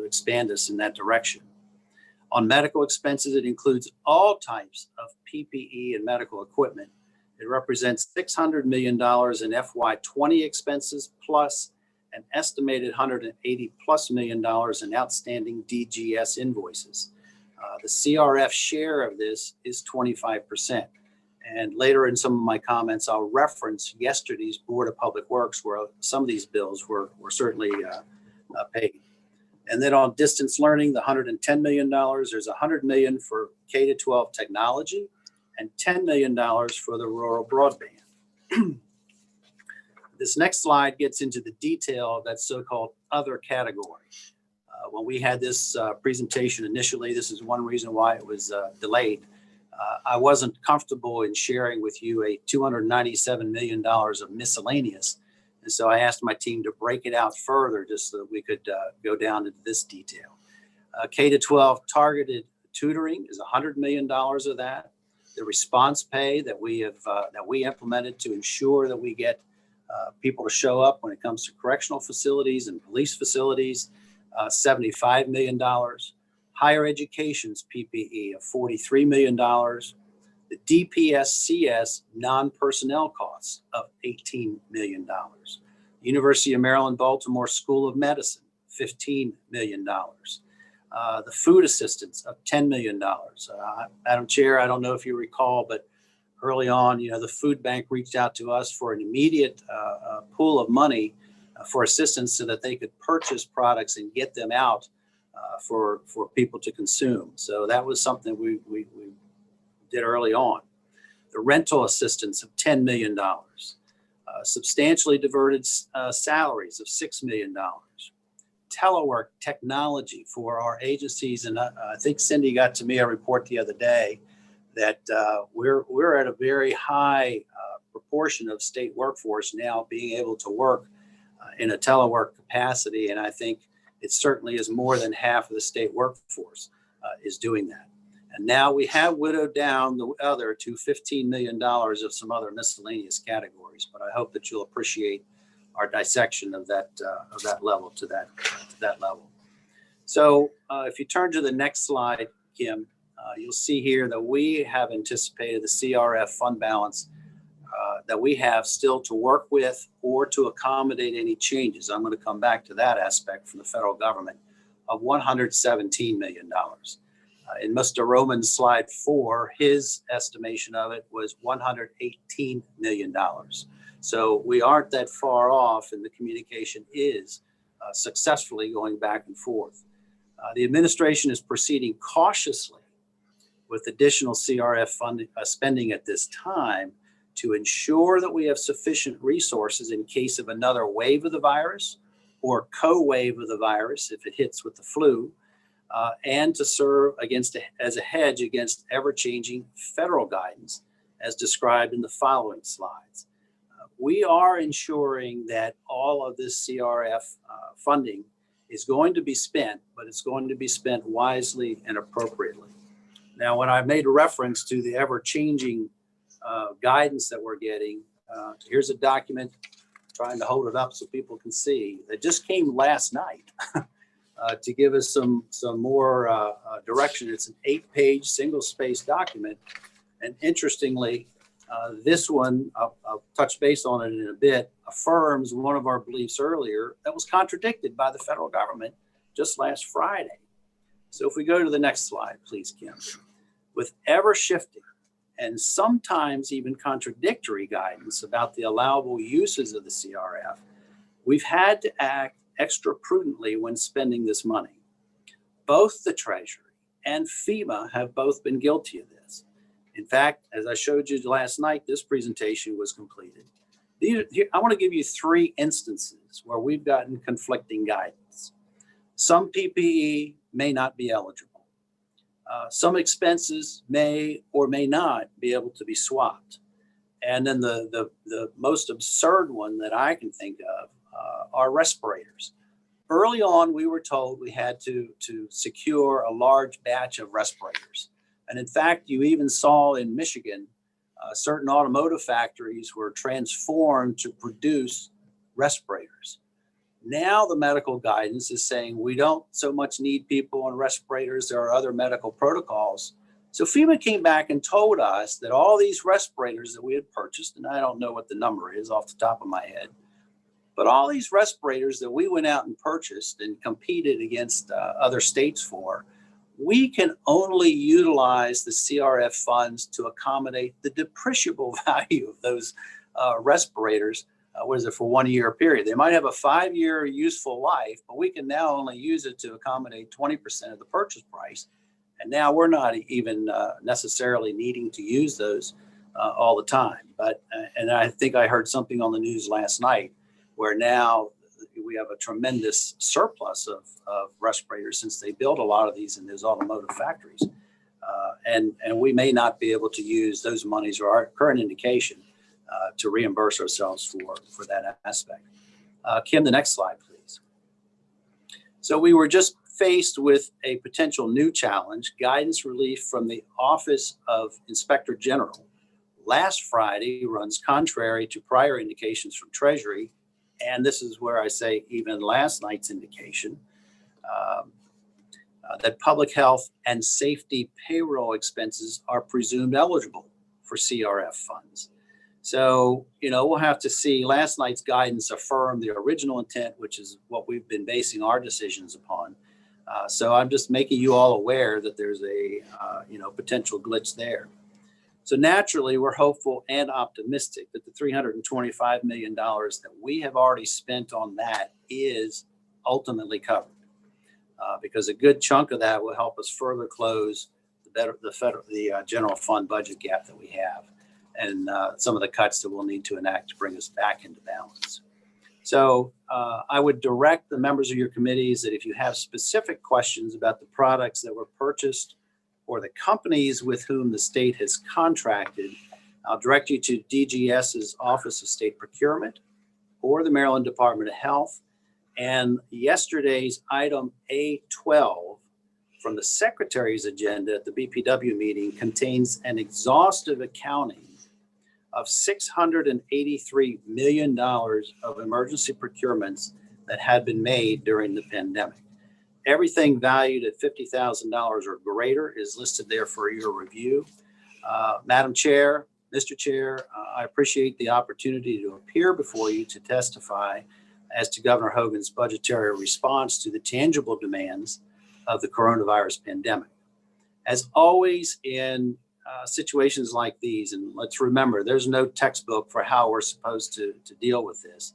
expand us in that direction. On medical expenses, it includes all types of PPE and medical equipment. It represents $600 million in FY20 expenses, plus an estimated $180+ million in outstanding DGS invoices. The CRF share of this is 25%. And later in some of my comments, I'll reference yesterday's Board of Public Works, where some of these bills were certainly paid. And then on distance learning, the $110 million, there's $100 million for K-12 technology and $10 million for the rural broadband. This next slide gets into the detail of that so-called other category. When we had this presentation initially, this is one reason why it was delayed. I wasn't comfortable in sharing with you a $297 million of miscellaneous. And so I asked my team to break it out further just so that we could go down into this detail. K-12 targeted tutoring is $100 million of that. The response pay that we implemented to ensure that we get people to show up when it comes to correctional facilities and police facilities, $75 million. Higher education's PPE of $43 million. The DPSCS non-personnel costs of $18 million. University of Maryland, Baltimore School of Medicine, $15 million. The food assistance of $10 million. Madam Chair, I don't know if you recall, but early on, the food bank reached out to us for an immediate pool of money for assistance so that they could purchase products and get them out for people to consume. So that was something we did early on. The rental assistance of $10 million. Substantially diverted salaries of $6 million. Telework technology for our agencies. And I think Cindy got to me a report the other day that we're at a very high proportion of state workforce now being able to work in a telework capacity. And I think it certainly is more than half of the state workforce is doing that. And now we have whittled down the other to $15 million of some other miscellaneous categories. But I hope that you'll appreciate our dissection of that level to that level. So if you turn to the next slide, Kim, you'll see here that we have anticipated the CRF fund balance that we have still to work with or to accommodate any changes. I'm going to come back to that aspect from the federal government of $117 million. In Mr. Roman's slide 4, his estimation of it was $118 million. So we aren't that far off, and the communication is successfully going back and forth. The administration is proceeding cautiously with additional CRF funding, spending at this time to ensure that we have sufficient resources in case of another wave of the virus or co-wave of the virus if it hits with the flu, and to serve as a hedge against ever-changing federal guidance as described in the following slides. We are ensuring that all of this CRF funding is going to be spent, but it's going to be spent wisely and appropriately. Now, when I made a reference to the ever-changing guidance that we're getting, here's a document, trying to hold it up so people can see, that just came last night to give us some more direction. It's an 8-page single-space document. And interestingly, this one, I'll touch base on it in a bit, affirms one of our beliefs earlier that was contradicted by the federal government just last Friday. So if we go to the next slide, please, Kim. With ever-shifting and sometimes even contradictory guidance about the allowable uses of the CRF, we've had to act extra prudently when spending this money. Both the Treasury and FEMA have both been guilty of this. In fact, as I showed you last night, this presentation was completed. I want to give you 3 instances where we've gotten conflicting guidance. Some PPE may not be eligible. Some expenses may or may not be able to be swapped. And then the most absurd one that I can think of are respirators. Early on, we were told we had to secure a large batch of respirators. And in fact, you even saw in Michigan, certain automotive factories were transformed to produce respirators. Now the medical guidance is saying we don't so much need people on respirators. There are other medical protocols. So FEMA came back and told us that all these respirators that we had purchased, and I don't know what the number is off the top of my head, but all these respirators that we went out and purchased and competed against other states for, we can only utilize the CRF funds to accommodate the depreciable value of those respirators. For 1 year period. They might have a 5-year useful life, but we can now only use it to accommodate 20% of the purchase price. And now we're not even necessarily needing to use those all the time. But and I think I heard something on the news last night where now we have a tremendous surplus of respirators since they build a lot of these in those automotive factories. And we may not be able to use those monies or our current indication to reimburse ourselves for that aspect. Kim, the next slide, please. So we were just faced with a potential new challenge, guidance relief from the Office of Inspector General. Last Friday runs contrary to prior indications from Treasury, and this is where I say even last night's indication, that public health and safety payroll expenses are presumed eligible for CRF funds. So, we'll have to see. Last night's guidance affirmed the original intent, which is what we've been basing our decisions upon. So I'm just making you all aware that there's a, potential glitch there. So naturally, we're hopeful and optimistic that the $325 million that we have already spent on that is ultimately covered. Because a good chunk of that will help us further close the general fund budget gap that we have, and some of the cuts that we'll need to enact to bring us back into balance. So I would direct the members of your committees that if you have specific questions about the products that were purchased or the companies with whom the state has contracted, I'll direct you to DGS's Office of State Procurement or the Maryland Department of Health. And yesterday's item A12 from the Secretary's agenda at the BPW meeting contains an exhaustive accounting of $683 million of emergency procurements that had been made during the pandemic. Everything valued at $50,000 or greater is listed there for your review. Madam Chair, Mr. Chair, I appreciate the opportunity to appear before you to testify as to Governor Hogan's budgetary response to the tangible demands of the coronavirus pandemic. As always in situations like these, and let's remember, there's no textbook for how we're supposed to deal with this.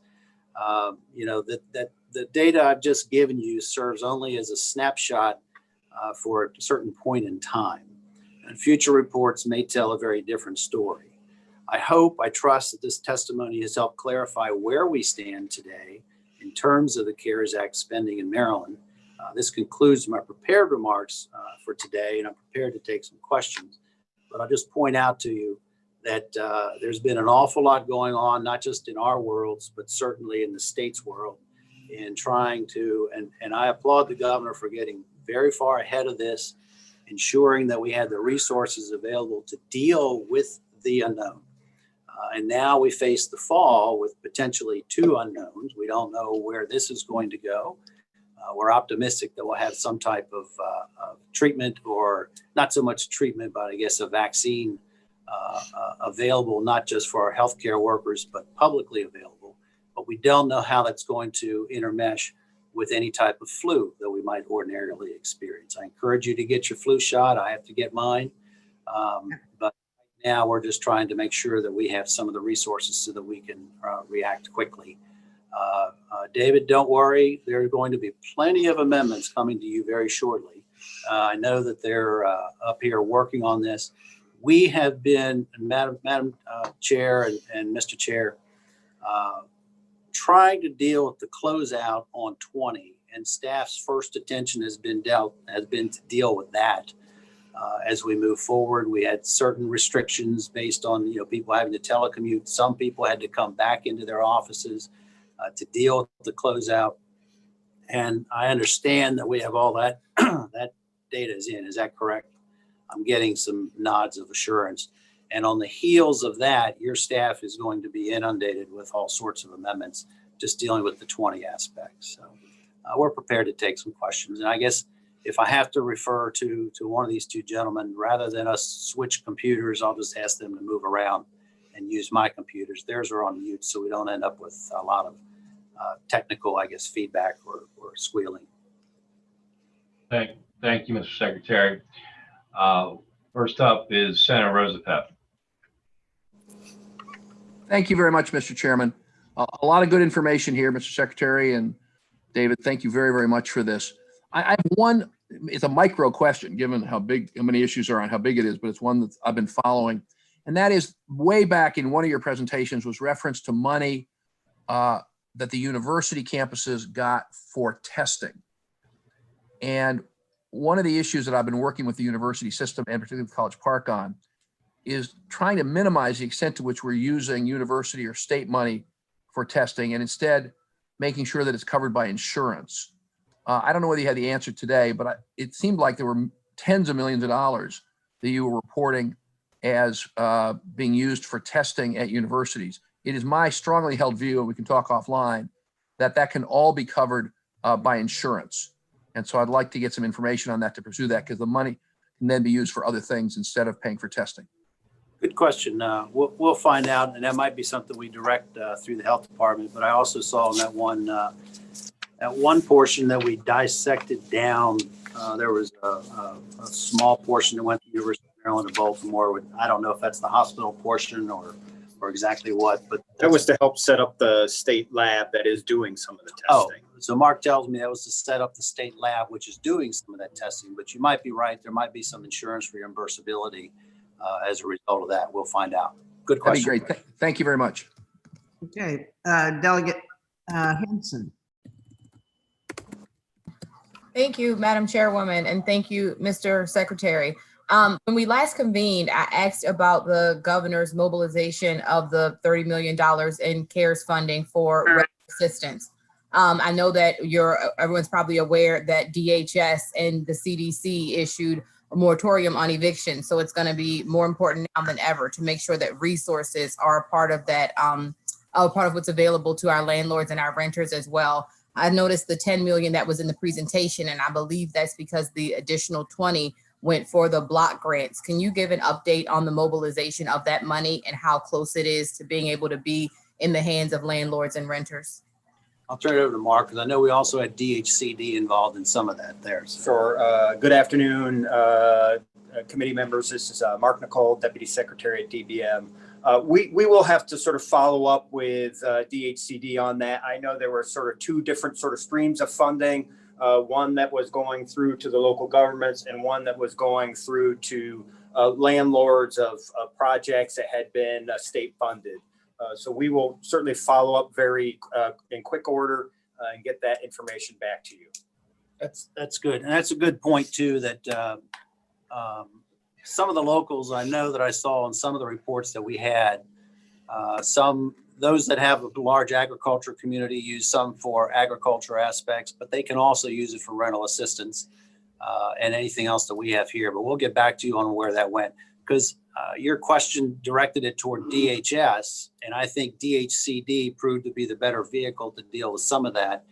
The data I've just given you serves only as a snapshot for a certain point in time, and future reports may tell a very different story. I trust that this testimony has helped clarify where we stand today in terms of the CARES Act spending in Maryland. This concludes my prepared remarks for today, and I'm prepared to take some questions. But I'll just point out to you that there's been an awful lot going on, not just in our worlds, but certainly in the state's world, in trying to, and I applaud the governor for getting very far ahead of this, ensuring that we had the resources available to deal with the unknown. And now we face the fall with potentially two unknowns. We don't know where this is going to go. We're optimistic that we'll have some type of treatment, or not so much treatment, but I guess a vaccine available, not just for our healthcare workers, but publicly available. But we don't know how that's going to intermesh with any type of flu that we might ordinarily experience. I encourage you to get your flu shot. I have to get mine. But now we're just trying to make sure that we have some of the resources so that we can react quickly. David, don't worry. There are going to be plenty of amendments coming to you very shortly. I know that they're up here working on this. We have been, Madam Chair and Mr. Chair, trying to deal with the closeout on 20, and staff's first attention has been to deal with that. As we move forward, we had certain restrictions based on people having to telecommute. Some people had to come back into their offices to deal with the closeout. And I understand that we have all that that data is in. Is that correct? I'm getting some nods of assurance. And on the heels of that, your staff is going to be inundated with all sorts of amendments, just dealing with the 20 aspects. So we're prepared to take some questions. And I guess if I have to refer to one of these two gentlemen, rather than us switch computers, I'll just ask them to move around and use my computers. Theirs are on mute, so we don't end up with a lot of technical, I guess, feedback or squealing. Thank you, Mr. Secretary. First up is Senator Rosapeth. Thank you very much, Mr. Chairman. A lot of good information here, Mr. Secretary, and David, thank you very, very much for this. I have one, it's a micro question, given how many issues are on how big it is, but it's one that I've been following. And that is way back in one of your presentations was reference to money that the university campuses got for testing. And one of the issues that I've been working with the university system and particularly with College Park on is trying to minimize the extent to which we're using university or state money for testing and instead making sure that it's covered by insurance. I don't know whether you had the answer today, but it seemed like there were tens of millions of dollars that you were reporting as being used for testing at universities. It is my strongly held view, and we can talk offline, that that can all be covered by insurance. And so I'd like to get some information on that to pursue that, because the money can then be used for other things instead of paying for testing. Good question. We'll find out, and that might be something we direct through the health department. But I also saw in that one portion that we dissected down, there was a small portion that went to the University of Maryland in Baltimore. I don't know if that's the hospital portion or exactly what, but that was to help set up the state lab that is doing some of the testing. Oh, so Mark tells me that was to set up the state lab, which is doing some of that testing. But you might be right. There might be some insurance reimbursability as a result of that. We'll find out. Good question. That'd be great. Thank you very much. Okay, Delegate Henson. Thank you, Madam Chairwoman, and thank you, Mr. Secretary. When we last convened, I asked about the governor's mobilization of the $30 million in CARES funding for rental assistance. I know that everyone's probably aware that DHS and the CDC issued a moratorium on eviction. So it's going to be more important now than ever to make sure that resources are a part of that, part of what's available to our landlords and our renters as well. I noticed the 10 million that was in the presentation, and I believe that's because the additional 20 went for the block grants. Can you give an update on the mobilization of that money and how close it is to being able to be in the hands of landlords and renters? I'll turn it over to Mark, because I know we also had DHCD involved in some of that there. For good afternoon, committee members. This is Mark Nicole, Deputy Secretary at DBM. We will have to sort of follow up with DHCD on that. I know there were sort of two different sort of streams of funding, one that was going through to the local governments and one that was going through to landlords of projects that had been state funded. So we will certainly follow up very in quick order and get that information back to you. That's good. And that's a good point too, that some of the locals I know that I saw in some of the reports that we had, those that have a large agriculture community use some for agriculture aspects, but they can also use it for rental assistance and anything else that we have here. But we'll get back to you on where that went, because your question directed it toward DHS, and I think DHCD proved to be the better vehicle to deal with some of that.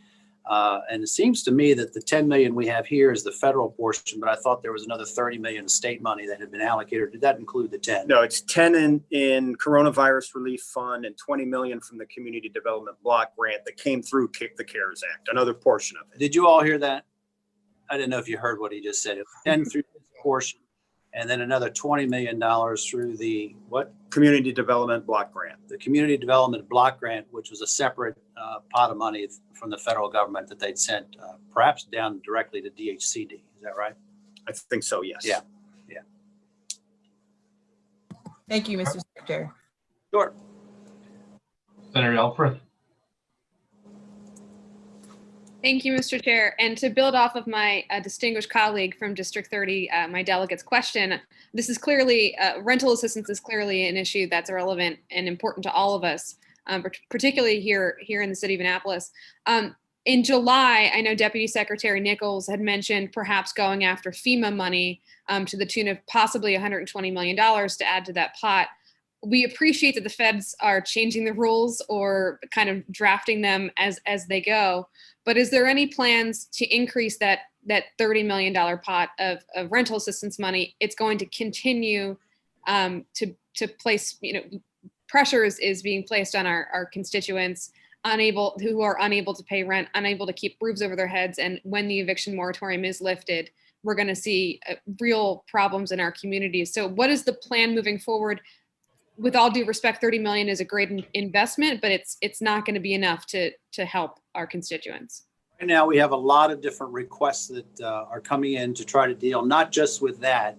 And it seems to me that the 10 million we have here is the federal portion, but I thought there was another 30 million of state money that had been allocated. Did that include the 10? No, it's 10 in coronavirus relief fund and 20 million from the community development block grant that came through the CARES Act, another portion of it. Did you all hear that? I didn't know if you heard what he just said. It was 10 through this portion, and then another $20 million through the what? Community development block grant. The community development block grant, which was a separate pot of money from the federal government that they'd sent perhaps down directly to DHCD. Is that right? I think so, yes. Yeah. Thank you, Mr. Secretary. Sure. Senator Elfreth. Thank you, Mr. Chair. And to build off of my distinguished colleague from District 30, my delegate's question, this is clearly, rental assistance is clearly an issue that's relevant and important to all of us, particularly here in the city of Annapolis. In July, I know Deputy Secretary Nichols had mentioned perhaps going after FEMA money to the tune of possibly $120 million to add to that pot. We appreciate that the feds are changing the rules or kind of drafting them as they go. But is there any plans to increase that $30 million pot of rental assistance money? It's going to continue to place, pressures is being placed on our constituents who are unable to pay rent, unable to keep roofs over their heads. And when the eviction moratorium is lifted, we're going to see real problems in our communities. So what is the plan moving forward? With all due respect, 30 million is a great investment, but it's not going to be enough to help our constituents. Right now, we have a lot of different requests that are coming in to try to deal not just with that,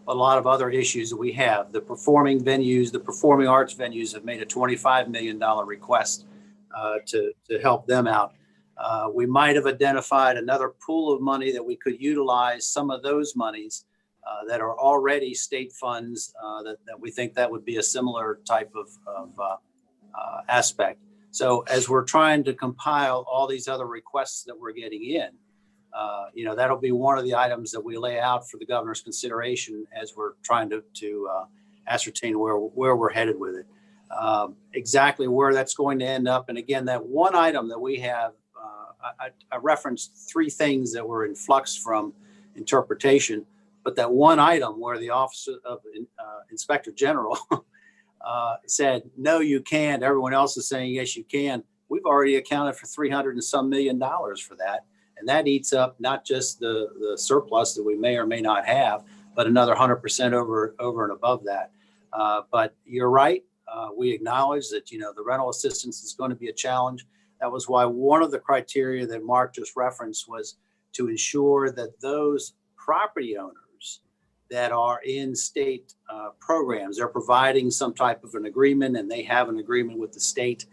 a lot of other issues that we have. The performing venues, the performing arts venues have made a $25 million request to help them out. We might have identified another pool of money that we could utilize some of those monies that are already state funds that we think that would be a similar type of aspect. So as we're trying to compile all these other requests that we're getting in, that'll be one of the items that we lay out for the governor's consideration as we're trying to ascertain where we're headed with it. Exactly where that's going to end up. And again, that one item that we have, I referenced three things that were in flux from interpretation, but that one item where the Office of Inspector General said, no, you can't. Everyone else is saying, yes, you can. We've already accounted for $300 and some million for that. And that eats up not just the surplus that we may or may not have, but another 100% over and above that. But you're right. We acknowledge that, the rental assistance is going to be a challenge. That was why one of the criteria that Mark just referenced was to ensure that those property owners that are in state programs, they're providing some type of an agreement and they have an agreement with the state.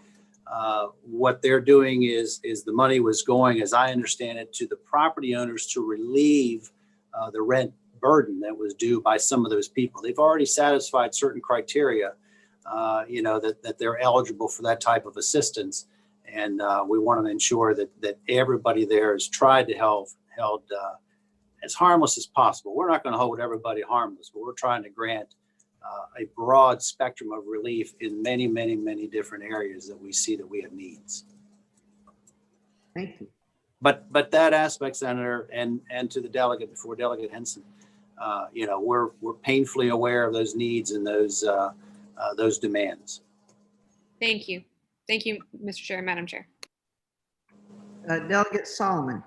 What they're doing is the money was going, as I understand it, to the property owners to relieve the rent burden that was due by some of those people. They've already satisfied certain criteria, that they're eligible for that type of assistance. And we want to ensure that everybody there is tried to held as harmless as possible. We're not going to hold everybody harmless, but we're trying to grant a broad spectrum of relief in many, many, many different areas that we see that we have needs. Thank you. But that aspect, Senator, and to the delegate before, Delegate Henson, we're painfully aware of those needs and those demands. Thank you. Thank you, Mr. Chair and Madam Chair. Delegate Solomon.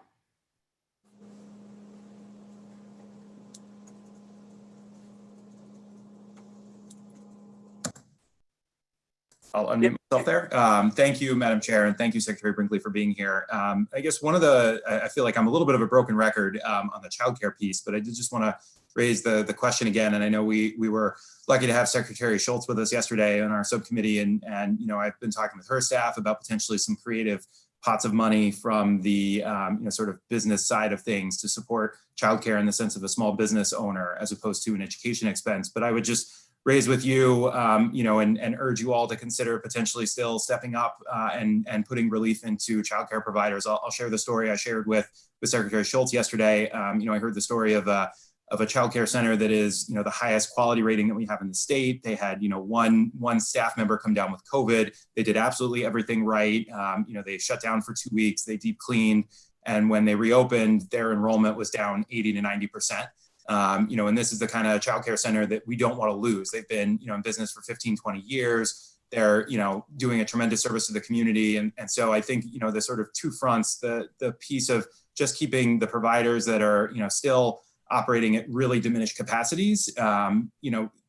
I'll unmute myself there. Thank you, Madam Chair, and thank you, Secretary Brinkley, for being here. I guess I feel like I'm a little bit of a broken record on the childcare piece, but I did just want to raise the question again. And I know we were lucky to have Secretary Schultz with us yesterday on our subcommittee, and I've been talking with her staff about potentially some creative pots of money from the sort of business side of things to support childcare in the sense of a small business owner as opposed to an education expense. But I would just raise with you, and urge you all to consider potentially still stepping up and putting relief into childcare providers. I'll share the story I shared with Secretary Schultz yesterday. I heard the story of a childcare center that is, the highest quality rating that we have in the state. They had, one staff member come down with COVID. They did absolutely everything right. They shut down for 2 weeks. They deep cleaned, and when they reopened, their enrollment was down 80 to 90%. And this is the kind of childcare center that we don't want to lose. They've been, in business for 15, 20 years. They're, doing a tremendous service to the community. And so I think, the sort of two fronts, the piece of just keeping the providers that are, still operating at really diminished capacities,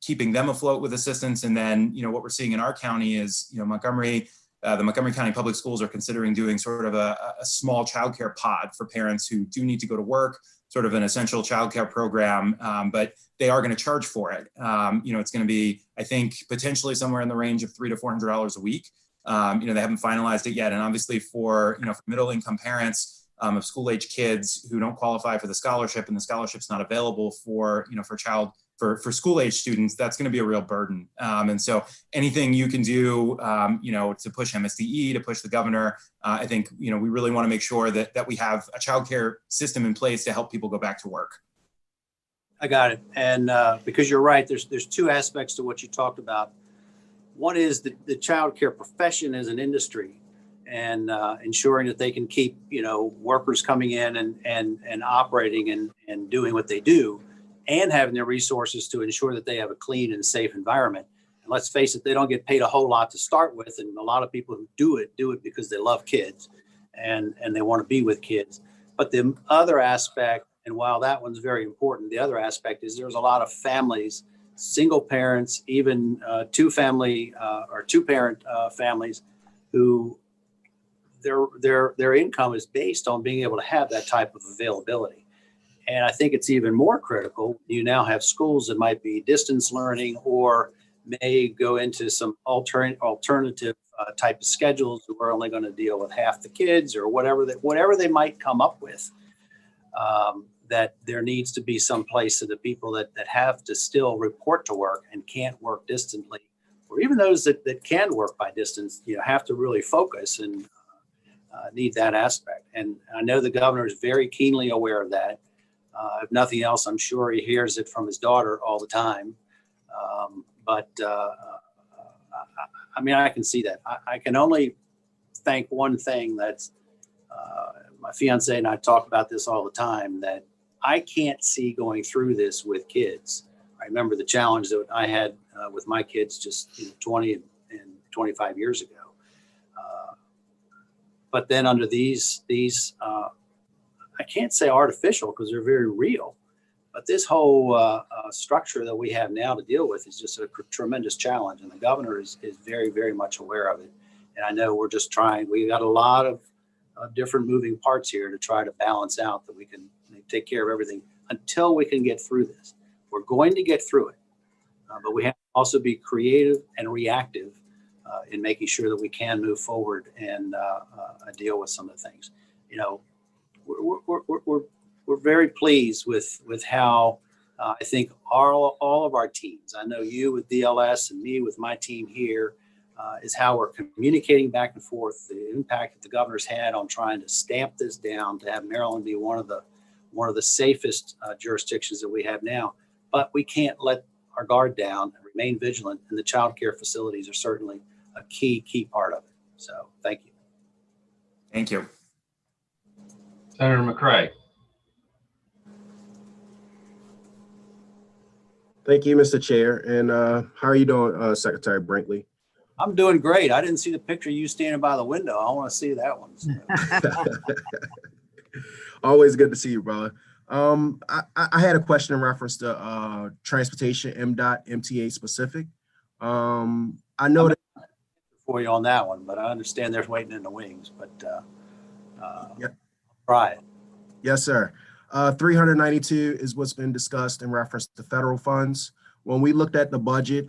keeping them afloat with assistance. And then, what we're seeing in our county is, Montgomery, the Montgomery County Public Schools are considering doing sort of a small childcare pod for parents who do need to go to work, sort of an essential childcare program, but they are going to charge for it. It's going to be, I think, potentially somewhere in the range of $300 to $400 a week. They haven't finalized it yet. And obviously for middle-income parents of school-age kids who don't qualify for the scholarship, and the scholarship's not available for school-age students, that's going to be a real burden. And so anything you can do, to push MSDE, to push the governor, I think, we really want to make sure that we have a childcare system in place to help people go back to work. I got it. And because you're right, there's two aspects to what you talked about. One is the childcare profession as an industry, and ensuring that they can keep, workers coming in and operating and doing what they do, and having the resources to ensure that they have a clean and safe environment. And let's face it, they don't get paid a whole lot to start with. And a lot of people who do it because they love kids and they want to be with kids. But the other aspect, and while that one's very important, the other aspect is there's a lot of families, single parents, even two-parent families who their income is based on being able to have that type of availability. And I think it's even more critical. You now have schools that might be distance learning or may go into some alternative type of schedules. We're only going to deal with half the kids or whatever they might come up with. That there needs to be some place so the people that have to still report to work and can't work distantly, or even those that can work by distance, have to really focus and need that aspect. And I know the governor is very keenly aware of that. If nothing else, I'm sure he hears it from his daughter all the time. I can see that. I can only think one thing that's my fiance and I talk about this all the time, that I can't see going through this with kids. I remember the challenge that I had with my kids just 20 and 25 years ago. But then under these I can't say artificial because they're very real, but this whole structure that we have now to deal with is just a tremendous challenge. And the governor is very, very much aware of it. And I know we're just trying, we got a lot of different moving parts here to try to balance out that we can take care of everything until we can get through this. We're going to get through it, but we have to also be creative and reactive in making sure that we can move forward and deal with some of the things. We're very pleased with how I think all of our teams, I know you with DLS and me with my team here, is how we're communicating back and forth, the impact that the governor's had on trying to stamp this down, to have Maryland be one of the safest jurisdictions that we have now. But we can't let our guard down and remain vigilant, and the child care facilities are certainly a key part of it. So thank you. Thank you. Senator McCray. Thank you, Mr. Chair. And how are you doing, Secretary Brinkley? I'm doing great. I didn't see the picture of you standing by the window. I want to see that one. So. Always good to see you, brother. I had a question in reference to transportation, MDOT, MTA specific. I know that for you on that one, but I understand there's waiting in the wings, but yep. Try it. Yes, sir. 392 is what's been discussed in reference to federal funds. When we looked at the budget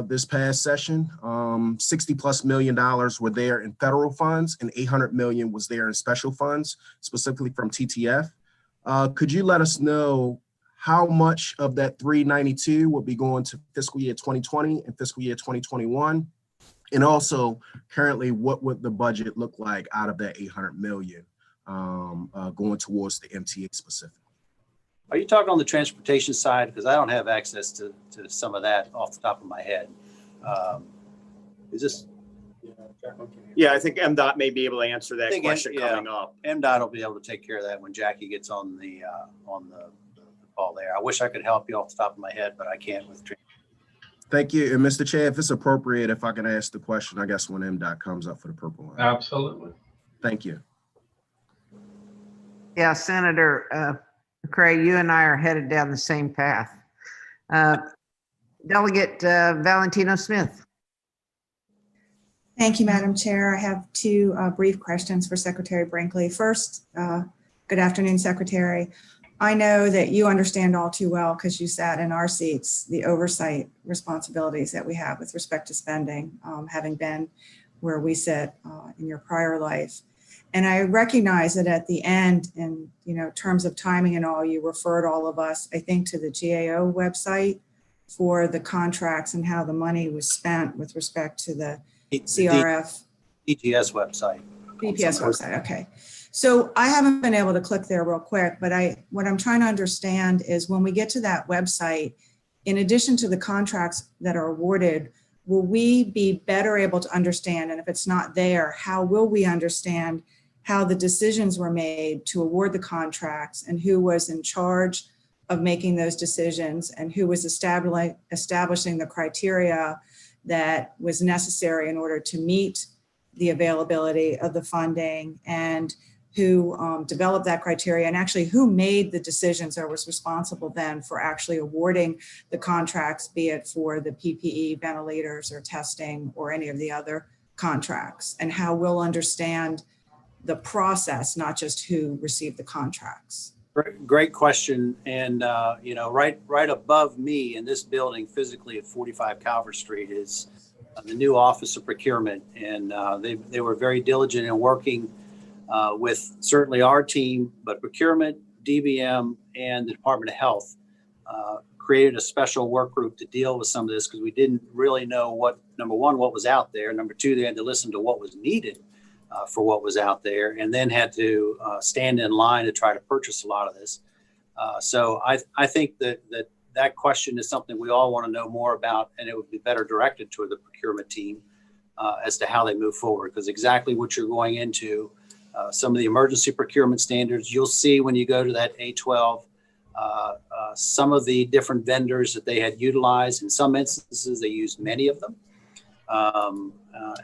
this past session, $60+ million were there in federal funds and 800 million was there in special funds, specifically from TTF. Could you let us know how much of that 392 will be going to fiscal year 2020 and fiscal year 2021? And also currently, what would the budget look like out of that 800 million going towards the MTA specific? Are you talking on the transportation side? Because I don't have access to some of that off the top of my head. Is this? Yeah, I think MDOT may be able to answer that question coming up. MDOT will be able to take care of that when Jackie gets on the call there. I wish I could help you off the top of my head, but I can't with transportation. Thank you. And Mr. Chair, if it's appropriate, if I can ask the question, I guess when MDOT comes up for the purple line. Absolutely. Thank you. Yeah, Senator McCray, you and I are headed down the same path. Delegate Valentino Smith. Thank you, Madam Chair. I have two brief questions for Secretary Brinkley. First, good afternoon, Secretary. I know that you understand all too well, because you sat in our seats, the oversight responsibilities that we have with respect to spending, having been where we sit in your prior life. And I recognize that at the end, in terms of timing and all, you referred all of us, I think, to the GAO website for the contracts and how the money was spent with respect to the CRF. DGS website. BPS website, okay. So I haven't been able to click there real quick, but what I'm trying to understand is when we get to that website, in addition to the contracts that are awarded, will we be better able to understand, and if it's not there, how will we understand how the decisions were made to award the contracts and who was in charge of making those decisions and who was establishing the criteria that was necessary in order to meet the availability of the funding, and who developed that criteria, and actually who made the decisions or was responsible then for actually awarding the contracts, be it for the PPE, ventilators, or testing, or any of the other contracts, and how we'll understand the process, not just who received the contracts. Great question. And, right above me in this building physically at 45 Calvert Street is the new Office of Procurement. And they were very diligent in working with certainly our team, but procurement, DBM, and the Department of Health created a special work group to deal with some of this because we didn't really know number one, what was out there. Number two, they had to listen to what was needed for what was out there, and then had to stand in line to try to purchase a lot of this. So I think that question is something we all want to know more about, and it would be better directed to the procurement team as to how they move forward, because exactly what you're going into, some of the emergency procurement standards, you'll see when you go to that A12, some of the different vendors that they had utilized. In some instances, they used many of them.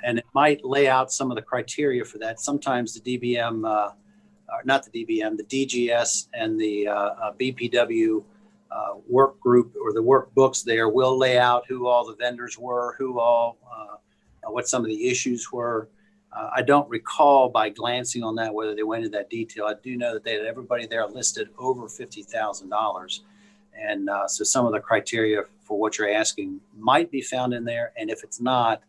And it might lay out some of the criteria for that. Sometimes the DBM, not the DBM, the DGS and the BPW work group or the workbooks there will lay out who all the vendors were, what some of the issues were. I don't recall by glancing on that whether they went into that detail. I do know that they had everybody there listed over $50,000. And so some of the criteria for what you're asking might be found in there. And if it's not,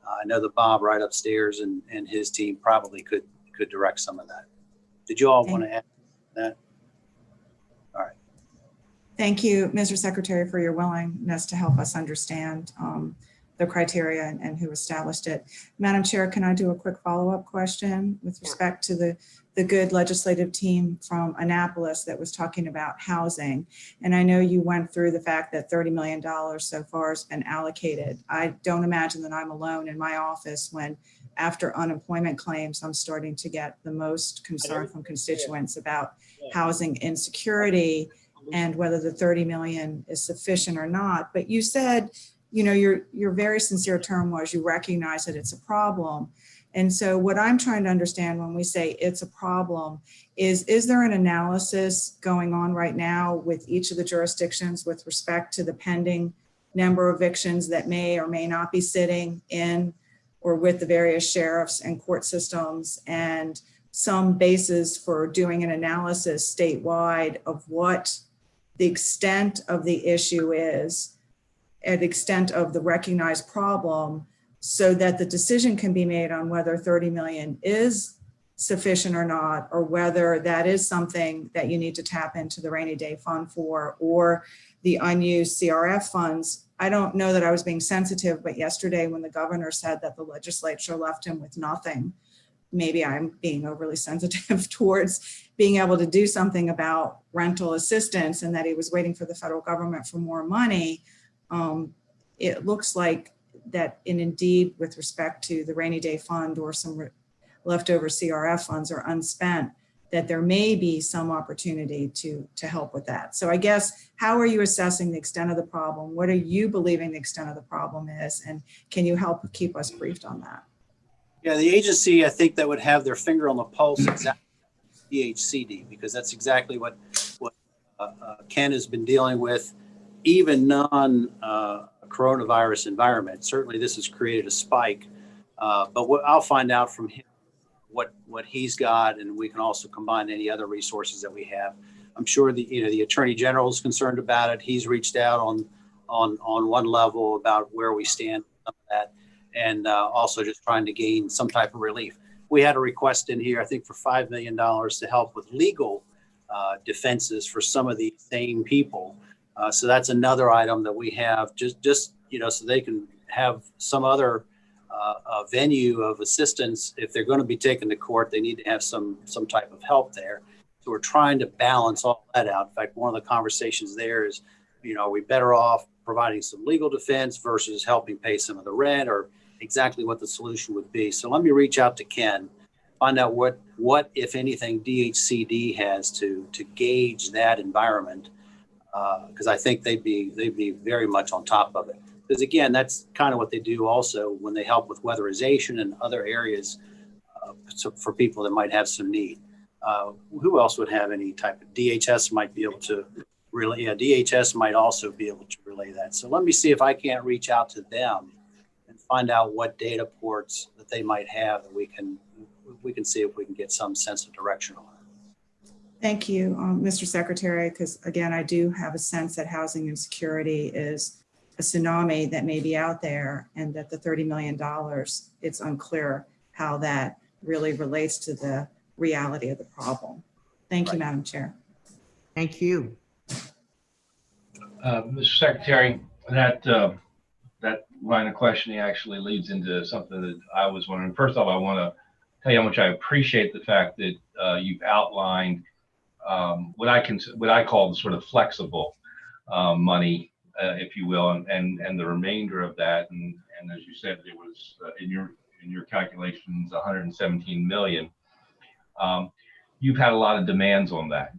I know that Bob right upstairs and his team probably could direct some of that. Did you all want to add that? All right. Thank you, Mr. Secretary, for your willingness to help us understand the criteria and who established it. Madam Chair, can I do a quick follow-up question with respect to the good legislative team from Annapolis that was talking about housing? And I know you went through the fact that $30 million so far has been allocated. I don't imagine that I'm alone in my office when, after unemployment claims, I'm starting to get the most concern from constituents about housing insecurity and whether the 30 million is sufficient or not. But you said, your very sincere term was you recognize that it's a problem. And so what I'm trying to understand when we say it's a problem is there an analysis going on right now with each of the jurisdictions with respect to the pending number of evictions that may or may not be sitting in or with the various sheriffs and court systems, and some basis for doing an analysis statewide of what the extent of the issue is, and the extent of the recognized problem, so that the decision can be made on whether 30 million is sufficient or not, or whether that is something that you need to tap into the rainy day fund for, or the unused CRF funds. I don't know that I was being sensitive, but yesterday when the governor said that the legislature left him with nothing, maybe I'm being overly sensitive towards being able to do something about rental assistance, and that he was waiting for the federal government for more money. It looks like that, and indeed with respect to the rainy day fund or some leftover CRF funds are unspent, that there may be some opportunity to help with that. So I guess, how are you assessing the extent of the problem? What are you believing the extent of the problem is? And can you help keep us briefed on that? Yeah, the agency, I think, that would have their finger on the pulse exactly DHCD, because that's exactly what Ken has been dealing with, even non-coronavirus environment. Certainly this has created a spike, but I'll find out from him what he's got, and we can also combine any other resources that we have. I'm sure the Attorney General is concerned about it. He's reached out on one level about where we stand on that, and also just trying to gain some type of relief. We had a request in here, I think, for $5 million to help with legal defenses for some of these same people. So that's another item that we have, just so they can have some other venue of assistance. If they're going to be taken to court, they need to have some type of help there. So we're trying to balance all that out. In fact, one of the conversations there is, are we better off providing some legal defense versus helping pay some of the rent, or exactly what the solution would be. So let me reach out to Ken, find out what if anything DHCD has to gauge that environment, because I think they'd be very much on top of it. Because again, that's kind of what they do also when they help with weatherization and other areas for people that might have some need. Who else would have any type of DHS might be able to relay? Yeah, DHS might also be able to relay that. So let me see if I can't reach out to them and find out what data ports that they might have that we can see if we can get some sense of direction on it. Thank you, Mr. Secretary, because again, I do have a sense that housing insecurity is a tsunami that may be out there, and that the $30 million, it's unclear how that really relates to the reality of the problem. Thank you, Madam Chair. Thank you. Mr. Secretary, that line of questioning actually leads into something that I was wondering. First off, I want to tell you how much I appreciate the fact that you've outlined what I call the sort of flexible money, if you will, and the remainder of that. And as you said, it was in your calculations 117 million. You've had a lot of demands on that.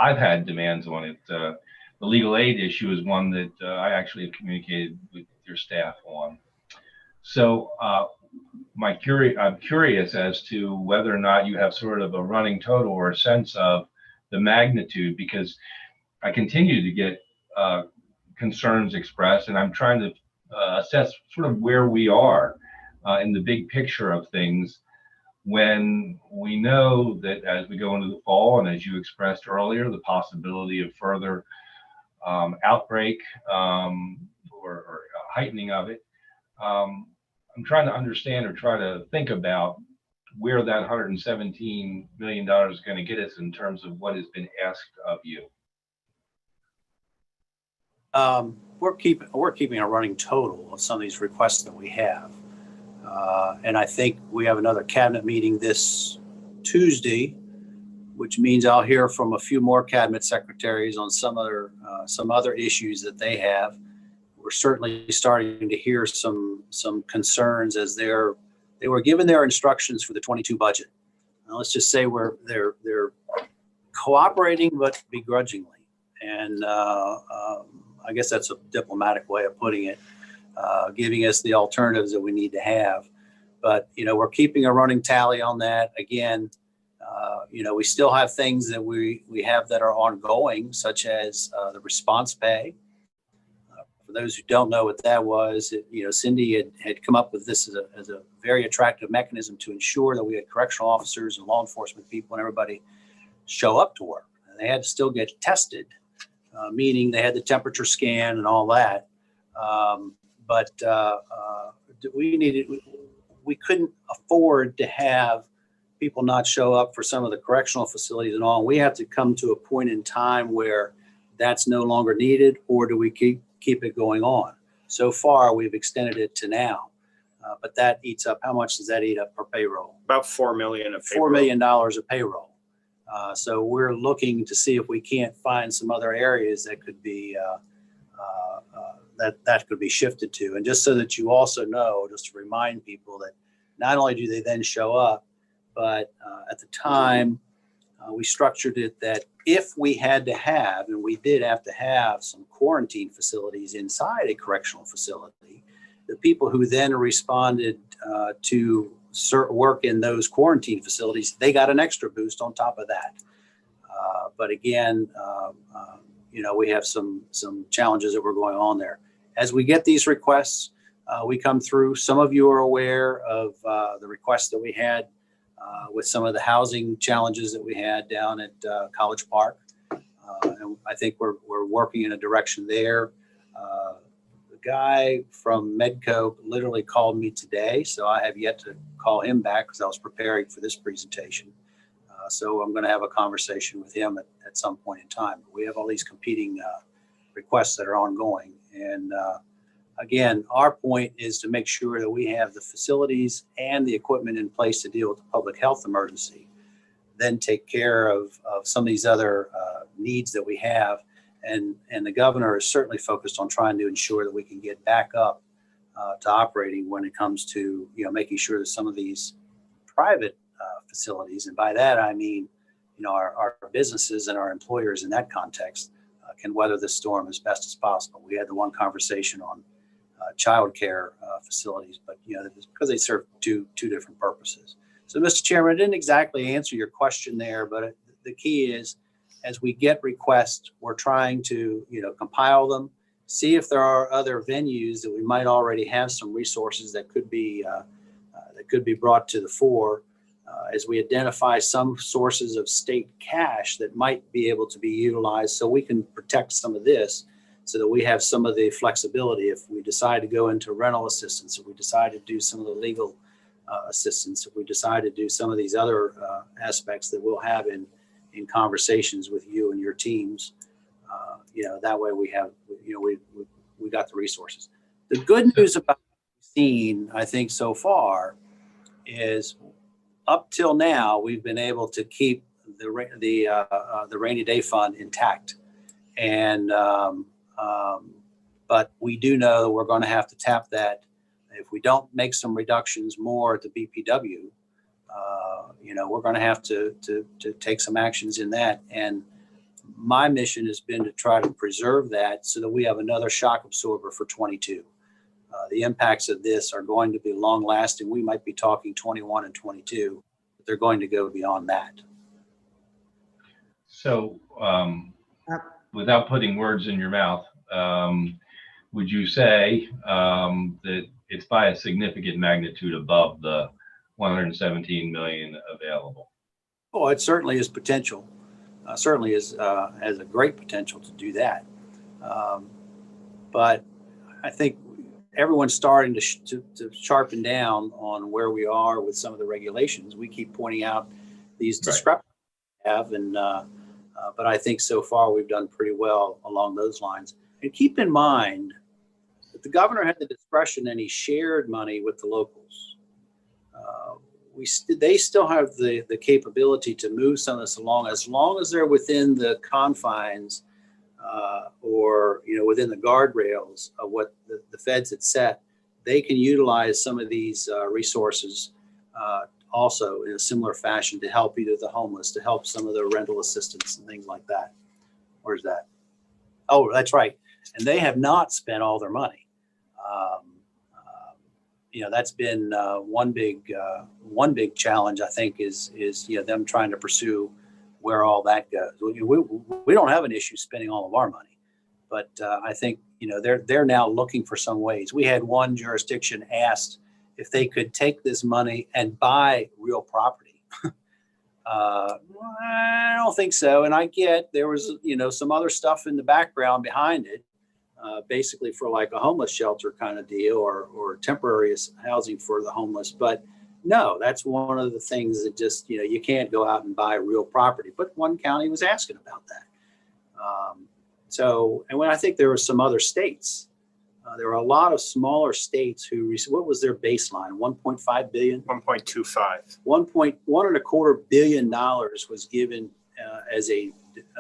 I've had demands on it. The legal aid issue is one that I actually have communicated with your staff on. So I'm curious as to whether or not you have sort of a running total or a sense of the magnitude, because I continue to get concerns expressed, and I'm trying to assess sort of where we are in the big picture of things, when we know that as we go into the fall, and as you expressed earlier, the possibility of further outbreak or heightening of it. I'm trying to understand or try to think about where that $117 million is going to get us in terms of what has been asked of you. We're keeping a running total of some of these requests that we have. And I think we have another cabinet meeting this Tuesday, which means I'll hear from a few more cabinet secretaries on some other issues that they have. We're certainly starting to hear some concerns as they were given their instructions for the 22 budget. Now, let's just say they're cooperating, but begrudgingly. And I guess that's a diplomatic way of putting it, giving us the alternatives that we need to have. But, we're keeping a running tally on that. Again, we still have things that we have that are ongoing, such as the response pay. For those who don't know what that was, Cindy had come up with this as a very attractive mechanism to ensure that we had correctional officers and law enforcement people and everybody show up to work. And they had to still get tested, meaning they had the temperature scan and all that. But we couldn't afford to have people not show up for some of the correctional facilities and all. We have to come to a point in time where that's no longer needed, or do we keep it going on? So far, we've extended it to now, but that eats up. How much does that eat up per payroll? About $4 million of payroll. $4 million of payroll. So we're looking to see if we can't find some other areas that could be that could be shifted to. And just so that you also know, just to remind people that not only do they then show up, but at the time we structured it that if we had to have, and we did have to have, some quarantine facilities inside a correctional facility, the people who then responded to work in those quarantine facilities, they got an extra boost on top of that. But again, we have some challenges that were going on there. As we get these requests, we come through. Some of you are aware of the requests that we had with some of the housing challenges that we had down at College Park. And I think we're working in a direction there. The guy from Medco literally called me today, so I have yet to call him back because I was preparing for this presentation. So I'm going to have a conversation with him at some point in time. But we have all these competing requests that are ongoing. And again, our point is to make sure that we have the facilities and the equipment in place to deal with the public health emergency, then take care of some of these other needs that we have. And the governor is certainly focused on trying to ensure that we can get back up to operating when it comes to making sure that some of these private facilities, and by that I mean our businesses and our employers in that context, can weather the storm as best as possible. We had the one conversation on child care facilities, but because they serve two different purposes. So, Mr. Chairman, I didn't exactly answer your question there, but the key is, as we get requests, we're trying to compile them, see if there are other venues that we might already have some resources that could be brought to the fore as we identify some sources of state cash that might be able to be utilized so we can protect some of this, so that we have some of the flexibility if we decide to go into rental assistance, if we decide to do some of the legal assistance, if we decide to do some of these other aspects that we'll have in conversations with you and your teams. That way we have, we got the resources. The good news about what we've seen, I think, so far is up till now, we've been able to keep the rainy day fund intact. And, but we do know that we're going to have to tap that. If we don't make some reductions more at the BPW, we're going to have to take some actions in that. And my mission has been to try to preserve that so that we have another shock absorber for 22. The impacts of this are going to be long lasting. We might be talking 21 and 22, but they're going to go beyond that. So without putting words in your mouth, would you say that it's by a significant magnitude above the 117 million available? Oh, it certainly is potential. Certainly has a great potential to do that. But I think everyone's starting to sharpen down on where we are with some of the regulations. We keep pointing out these discrepancies we have, and but I think so far we've done pretty well along those lines. And keep in mind that the governor had the discretion and he shared money with the locals. They still have the capability to move some of this along as long as they're within the confines or within the guardrails of what the feds had set. They can utilize some of these resources also in a similar fashion to help either the homeless, to help some of the rental assistance and things like that. Where's that? Oh, that's right. And they have not spent all their money. That's been one big challenge, I think, is them trying to pursue where all that goes. We don't have an issue spending all of our money, but I think they're now looking for some ways. We had one jurisdiction asked if they could take this money and buy real property. I don't think so, and I get there was some other stuff in the background behind it. Basically for like a homeless shelter kind of deal or temporary housing for the homeless. But no, that's one of the things that just, you can't go out and buy real property. But one county was asking about that. And when I think there were some other states, there were a lot of smaller states who, what was their baseline? 1.5 billion? 1.25. $1.25 billion was given as a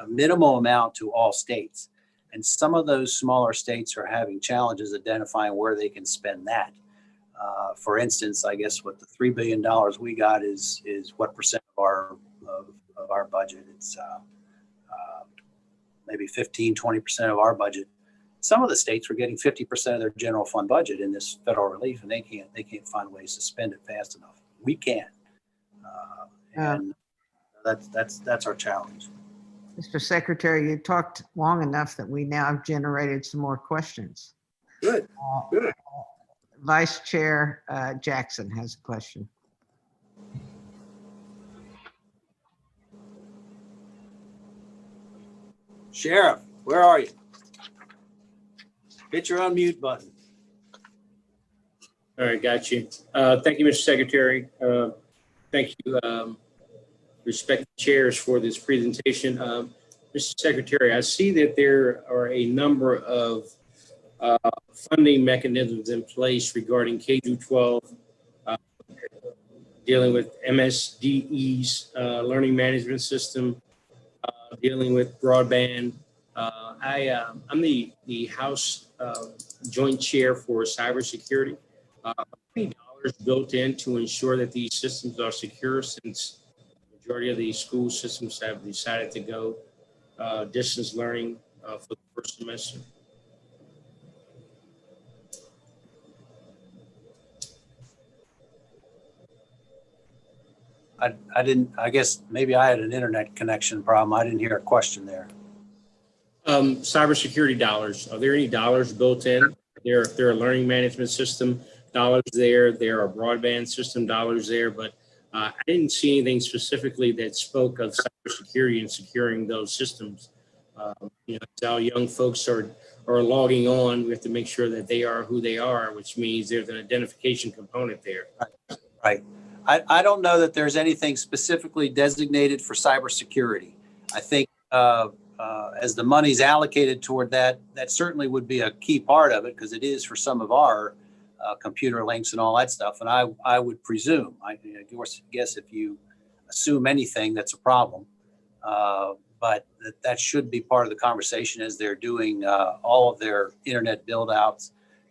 minimal amount to all states. And some of those smaller states are having challenges identifying where they can spend that. For instance, I guess what the $3 billion we got is what percent of our budget. It's maybe 15, 20% of our budget. Some of the states were getting 50% of their general fund budget in this federal relief, and they can't find ways to spend it fast enough. We can, and that's our challenge. Mr. Secretary, you talked long enough that we now have generated some more questions. Good. Good. Vice Chair Jackson has a question. Sheriff, where are you? Hit your unmute button. All right, got you. Thank you, Mr. Secretary. Thank you, respected chairs, for this presentation. Mr. Secretary, I see that there are a number of funding mechanisms in place regarding K-12, dealing with MSDE's learning management system, dealing with broadband. I'm the House Joint Chair for cybersecurity. How many dollars built in to ensure that these systems are secure, since the majority of the school systems have decided to go distance learning for the first semester? I guess maybe I had an internet connection problem. I didn't hear a question there. Cybersecurity dollars. Are there any dollars built in? There are learning management system dollars there. There are broadband system dollars there, but I didn't see anything specifically that spoke of cybersecurity and securing those systems. You know, as our young folks are logging on, we have to make sure that they are who they are, which means there's an identification component there. Right. I don't know that there's anything specifically designated for cybersecurity. I think as the money's allocated toward that, that certainly would be a key part of it because it is for some of our computer links and all that stuff. And I would presume, I guess if you assume anything, that's a problem. But that should be part of the conversation as they're doing all of their internet build outs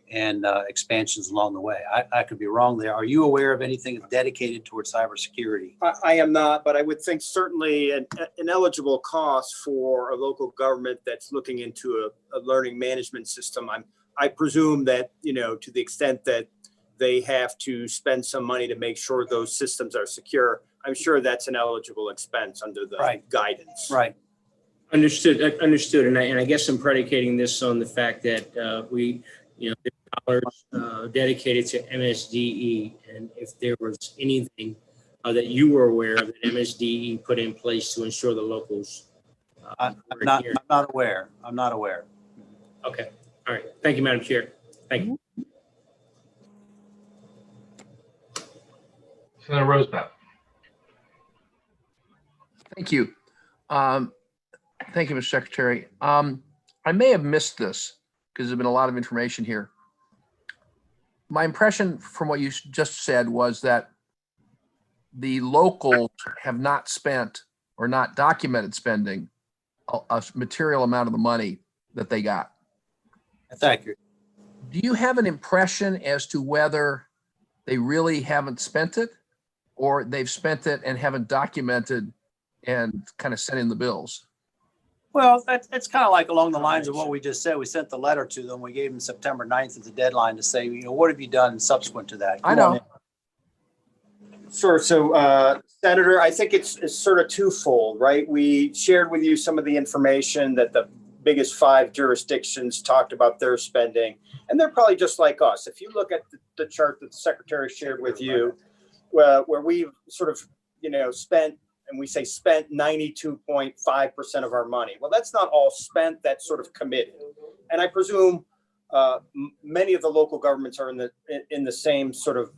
and expansions along the way. I could be wrong there. Are you aware of anything dedicated towards cybersecurity? I am not, but I would think certainly an eligible cost for a local government that's looking into a learning management system. I presume that, you know, to the extent that they have to spend some money to make sure those systems are secure, I'm sure that's an eligible expense under the guidance. Right. Understood. And I guess I'm predicating this on the fact that we, you know, dollars dedicated to MSDE, and if there was anything that you were aware of that MSDE put in place to ensure the locals. I'm not aware. I'm not aware. Okay. All right. Thank you, Madam Chair. Thank you. Senator Roosevelt. Thank you. Thank you, Mr. Secretary. I may have missed this because there's been a lot of information here. My impression from what you just said was that the locals have not spent or not documented spending a material amount of the money that they got. That's accurate. Do you have an impression as to whether they really haven't spent it or they've spent it and haven't documented and kind of sent in the bills? Well, that's kind of like along the lines of what we just said. We sent the letter to them. We gave them September 9th as the deadline to say, you know, what have you done subsequent to that? I know. Sure. So, Senator, I think it's sort of twofold, right? We shared with you some of the information that the biggest 5 jurisdictions talked about their spending, and they're probably just like us. If you look at the chart that the Secretary shared with you, where we've sort of, you know, spent 92.5% of our money. Well, that's not all spent, that's sort of committed. And I presume many of the local governments are in the same sort of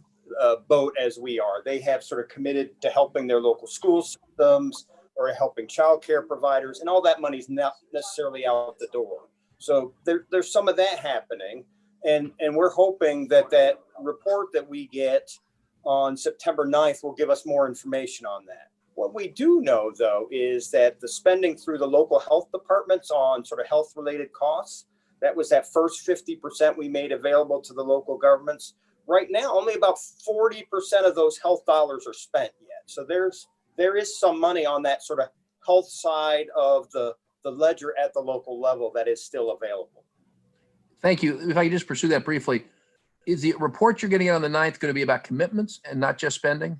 boat as we are. They have sort of committed to helping their local school systems or helping childcare providers, and all that money's not necessarily out the door. So there's some of that happening. And we're hoping that that report that we get on September 9th will give us more information on that. What we do know, though, is that the spending through the local health departments on sort of health-related costs, that was that first 50% we made available to the local governments. Right now, only about 40% of those health dollars are spent yet. So there is some money on that sort of health side of the ledger at the local level that is still available. Thank you. If I could just pursue that briefly, is the report you're getting on the 9th going to be about commitments and not just spending?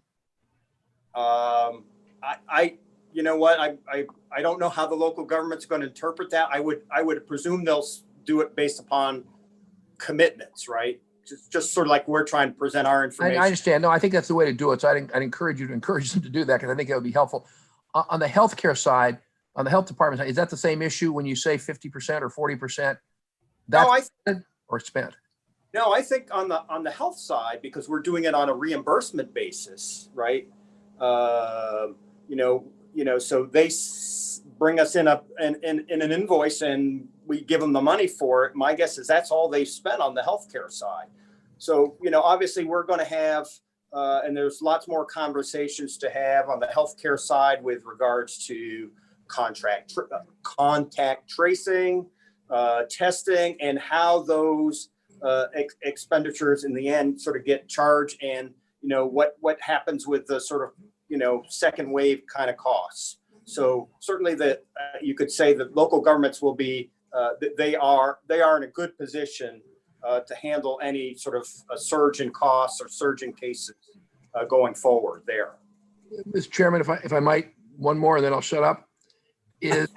You know what, I don't know how the local government's going to interpret that. I would presume they'll do it based upon commitments, right? Just sort of like we're trying to present our information. I understand. No, I think that's the way to do it. So I'd encourage you to encourage them to do that because I think that would be helpful. On the healthcare side, on the health department side, is that the same issue when you say 50% or 40%? That's or spent? No, I think on the health side, because we're doing it on a reimbursement basis, right? So they bring us in an invoice and we give them the money for it. My guess is that's all they've spent on the healthcare side. So, you know, obviously we're going to have, and there's lots more conversations to have on the healthcare side with regards to contact tracing, testing, and how those expenditures in the end sort of get charged, and, you know, what happens with the sort of, you know, second wave kind of costs. So certainly that you could say that local governments will be, they are in a good position to handle any sort of a surge in costs or surge in cases going forward there. Mr. Chairman, if I might, one more and then I'll shut up. Is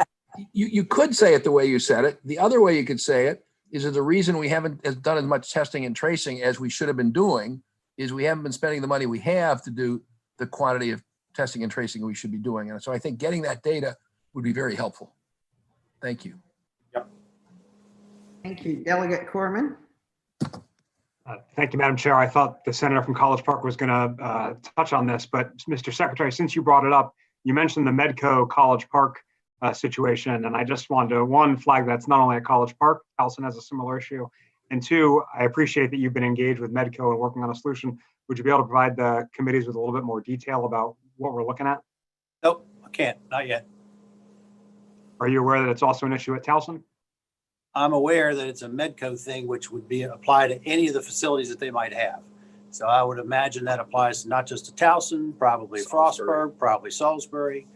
you could say it the way you said it. The other way you could say it is that the reason we haven't done as much testing and tracing as we should have been doing is we haven't been spending the money we have to do the quantity of testing and tracing we should be doing. And so I think getting that data would be very helpful. Thank you. Thank you. Delegate Corman. Thank you, Madam Chair. I thought the senator from College Park was going to touch on this, but Mr. Secretary, since you brought it up, you mentioned the Medco College Park situation, and I just wanted to, one, flag that's not only at College Park, Towson has a similar issue, and two, I appreciate that you've been engaged with Medco and working on a solution. Would you be able to provide the committees with a little bit more detail about what we're looking at? Nope, I can't, not yet. Are you aware that it's also an issue at Towson? I'm aware that it's a Medco thing, which would be applied to any of the facilities that they might have. So I would imagine that applies not just to Towson, probably Frostburg, probably Salisbury.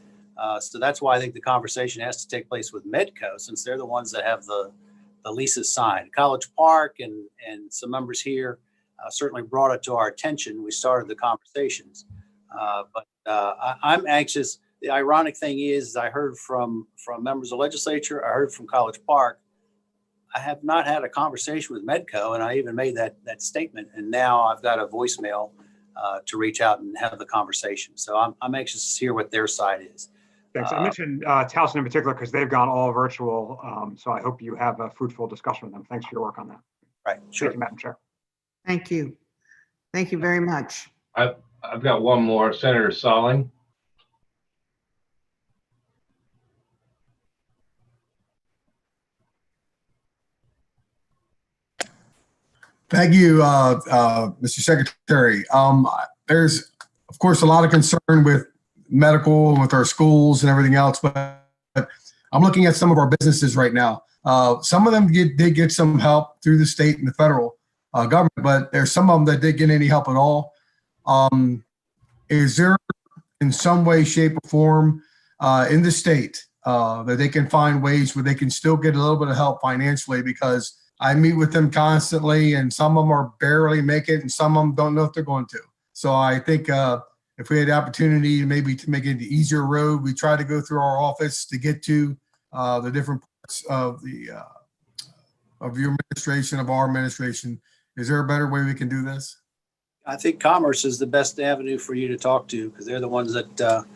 So that's why I think the conversation has to take place with Medco, since they're the ones that have the leases signed. College Park and some members here certainly brought it to our attention. We started the conversations, but I'm anxious. The ironic thing is I heard from members of the legislature, I heard from College Park. I have not had a conversation with Medco, and I even made that statement. And now I've got a voicemail to reach out and have the conversation. So I'm anxious to hear what their side is. Thanks. I mentioned Towson in particular because they've gone all virtual. So I hope you have a fruitful discussion with them. Thanks for your work on that. Right. Sure. Thank you, Madam Chair. Thank you. Thank you very much. I've got one more. Senator Solling. Thank you, Mr. Secretary. There's, of course, a lot of concern with medical and with our schools and everything else, but I'm looking at some of our businesses right now. Some of them did get some help through the state and the federal government, but there's some of them that didn't get any help at all. Is there, in some way, shape, or form in the state that they can find ways where they can still get a little bit of help financially? Because I meet with them constantly, and some of them are barely make it, and some of them don't know if they're going to. So I think if we had the opportunity maybe to make it an easier road, we try to go through our office to get to the different parts of your administration, of our administration. Is there a better way we can do this? I think Commerce is the best avenue for you to talk to, because they're the ones that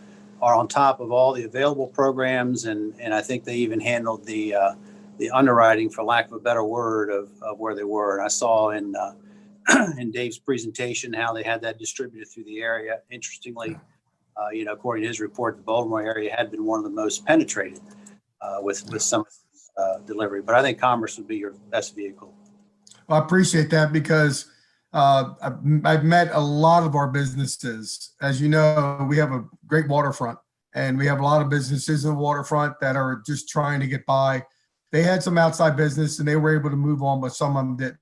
are on top of all the available programs, and I think they even handled the underwriting, for lack of a better word, of where they were. And I saw in Dave's presentation how they had that distributed through the area. Interestingly, according to his report, the Baltimore area had been one of the most penetrated with some delivery. But I think Commerce would be your best vehicle. Well, I appreciate that, because I've met a lot of our businesses. As you know, we have a great waterfront, and we have a lot of businesses in the waterfront that are just trying to get by. They had some outside business and they were able to move on, but some of them didn't.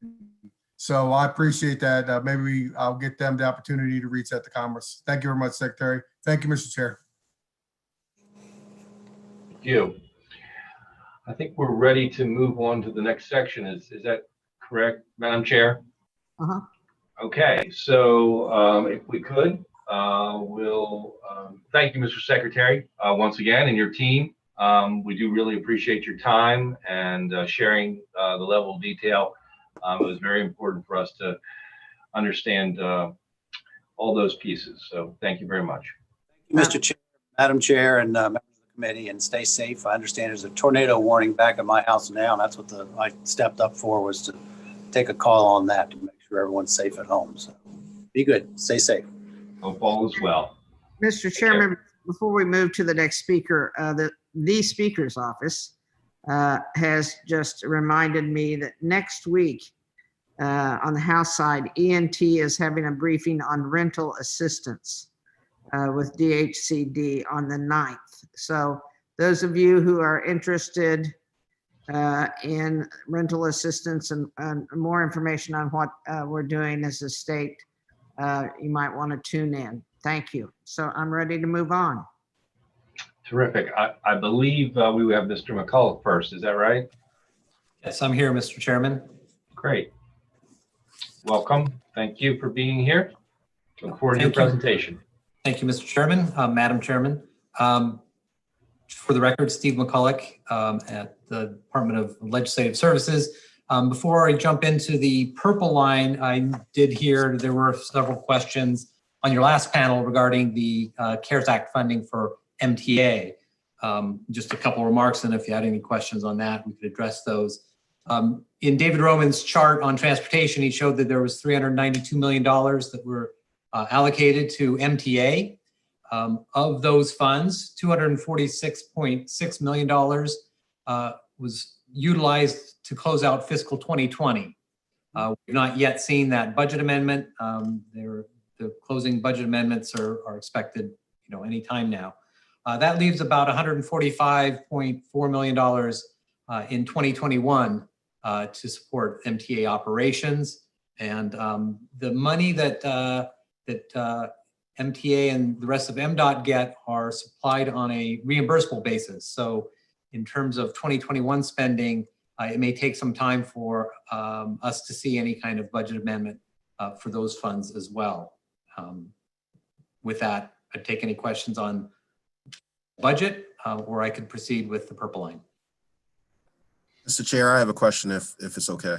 So I appreciate that. Maybe I'll get them the opportunity to reach out to Commerce. Thank you very much, Secretary. Thank you, Mr. Chair. Thank you. I think we're ready to move on to the next section. Is that correct, Madam Chair? Uh-huh. Okay, so if we could, we'll thank you, Mr. Secretary, once again, and your team. We do really appreciate your time and sharing the level of detail. It was very important for us to understand all those pieces. So thank you very much. Thank you, Mr. Chair, Madam Chair, and members of the committee, and stay safe. I understand there's a tornado warning back at my house now, and that's what I stepped up for, was to take a call on that to make sure everyone's safe at home. So be good, stay safe. Hope all is well. Mr. Chairman, before we move to the next speaker, the Speaker's office has just reminded me that next week on the House side, E&T is having a briefing on rental assistance with DHCD on the 9th. So those of you who are interested in rental assistance and more information on what we're doing as a state, you might want to tune in. Thank you. So I'm ready to move on. Terrific. I believe we have Mr. McCullough first. Is that right? Yes, I'm here, Mr. Chairman. Great. Welcome. Thank you for being here. Look forward to your presentation. Thank you, Mr. Chairman, Madam Chairman. For the record, Steve McCullough at the Department of Legislative Services. Before I jump into the purple line, I did hear there were several questions on your last panel regarding the CARES Act funding for MTA. Just a couple remarks, and if you had any questions on that, we could address those. In David Roman's chart on transportation, he showed that there was $392 million that were allocated to MTA. Of those funds, $246.6 million was utilized to close out fiscal 2020. We've not yet seen that budget amendment. The closing budget amendments are expected, anytime now. That leaves about $145.4 million in 2021 to support MTA operations. And the money that MTA and the rest of MDOT get are supplied on a reimbursable basis. So in terms of 2021 spending, it may take some time for us to see any kind of budget amendment for those funds as well. With that, I'd take any questions on budget, or I could proceed with the purple line. Mr. Chair, I have a question if it's okay.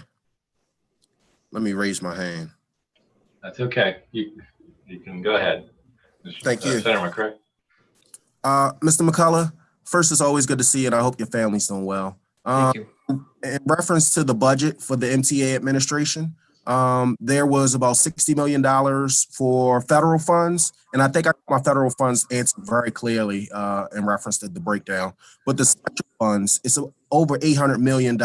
Let me raise my hand. That's okay. You can go ahead. Thank you. Senator McCray. Mr. McCullough, first, it's always good to see you, and I hope your family's doing well. Thank you. In reference to the budget for the MTA administration, there was about $60 million for federal funds. And I think I got my federal funds answered very clearly in reference to the breakdown. But the special funds, it's over $800 million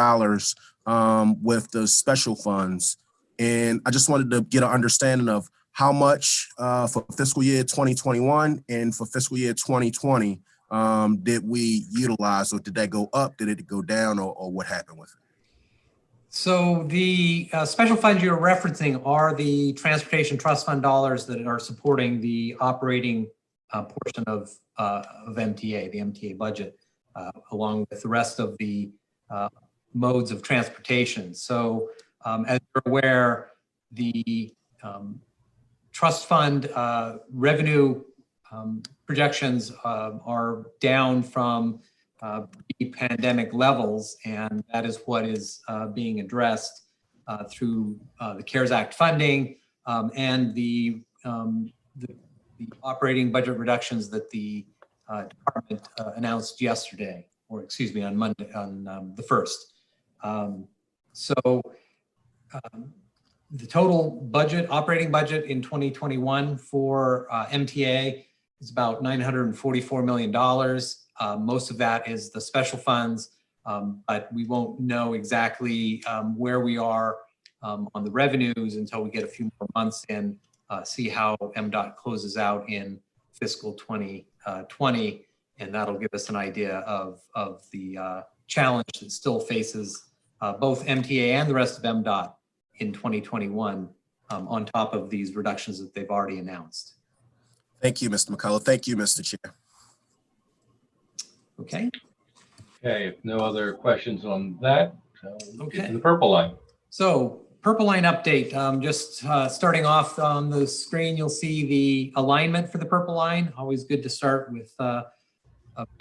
with the special funds. And I just wanted to get an understanding of how much for fiscal year 2021 and for fiscal year 2020 did we utilize, or did that go up? Did it go down, or what happened with it? So the special funds you're referencing are the transportation trust fund dollars that are supporting the operating portion of MTA, the MTA budget, along with the rest of the modes of transportation. So as you're aware, the trust fund revenue projections are down from pre-pandemic levels, and that is what is being addressed through the CARES Act funding and the operating budget reductions that the department announced yesterday, or excuse me, on Monday, on the 1st. The total budget, operating budget in 2021 for MTA is about $944 million. Most of that is the special funds, but we won't know exactly where we are on the revenues until we get a few more months and see how MDOT closes out in fiscal 2020. And that'll give us an idea of the challenge that still faces both MTA and the rest of MDOT in 2021 on top of these reductions that they've already announced. Thank you, Mr. McCullough. Thank you, Mr. Chair. Okay. Okay, if no other questions on that, Okay. get to the purple line. So purple line update, just starting off on the screen, you'll see the alignment for the purple line. Always good to start with a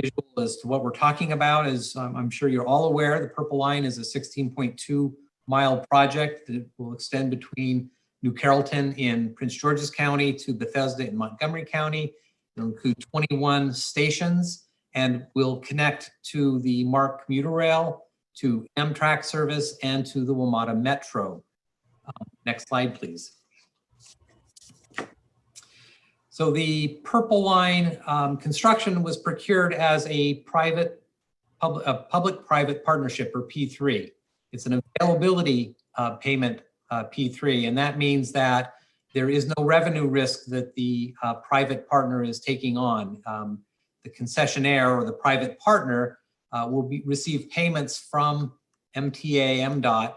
visual as to what we're talking about. As I'm sure you're all aware, the purple line is a 16.2 mile project that will extend between New Carrollton in Prince George's County to Bethesda in Montgomery County. It'll include 21 stations and will connect to the MARC commuter rail, to Amtrak service, and to the WMATA Metro. Next slide, please. So the purple line construction was procured as a public-private partnership, or P3. It's an availability payment P3, and that means that there is no revenue risk that the private partner is taking on. The concessionaire or the private partner will receive payments from MTA, MDOT,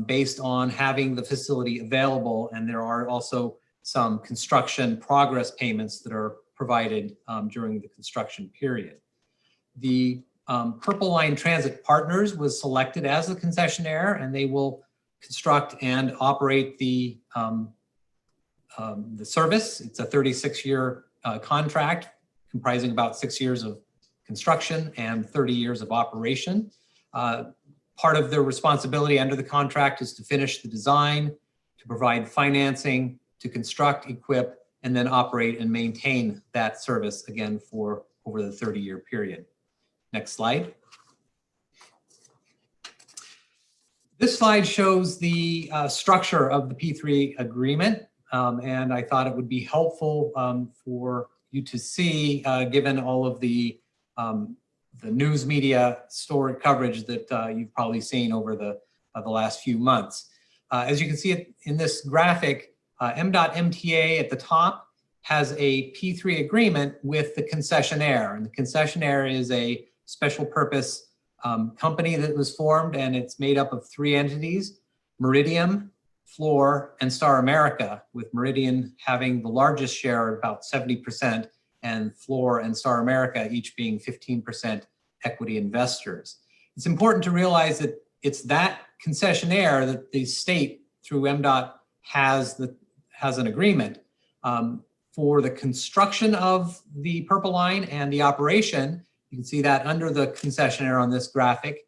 based on having the facility available, and there are also some construction progress payments that are provided during the construction period. The Purple Line Transit Partners was selected as the concessionaire, and they will construct and operate the service. It's a 36-year contract comprising about 6 years of construction and 30 years of operation. Part of their responsibility under the contract is to finish the design, to provide financing, to construct, equip, and then operate and maintain that service again for over the 30-year period. Next slide. This slide shows the structure of the P3 agreement, and I thought it would be helpful for you to see, given all of the news media story coverage that you've probably seen over the last few months. As you can see it in this graphic, MDOT-MTA at the top has a P3 agreement with the concessionaire, and the concessionaire is a special purpose company that was formed, and it's made up of 3 entities: Meridian, Fluor, and Star America, with Meridian having the largest share, about 70%, and Fluor and Star America each being 15% equity investors. It's important to realize that it's that concessionaire that the state, through MDOT, has an agreement for the construction of the Purple Line and the operation. You can see that under the concessionaire on this graphic.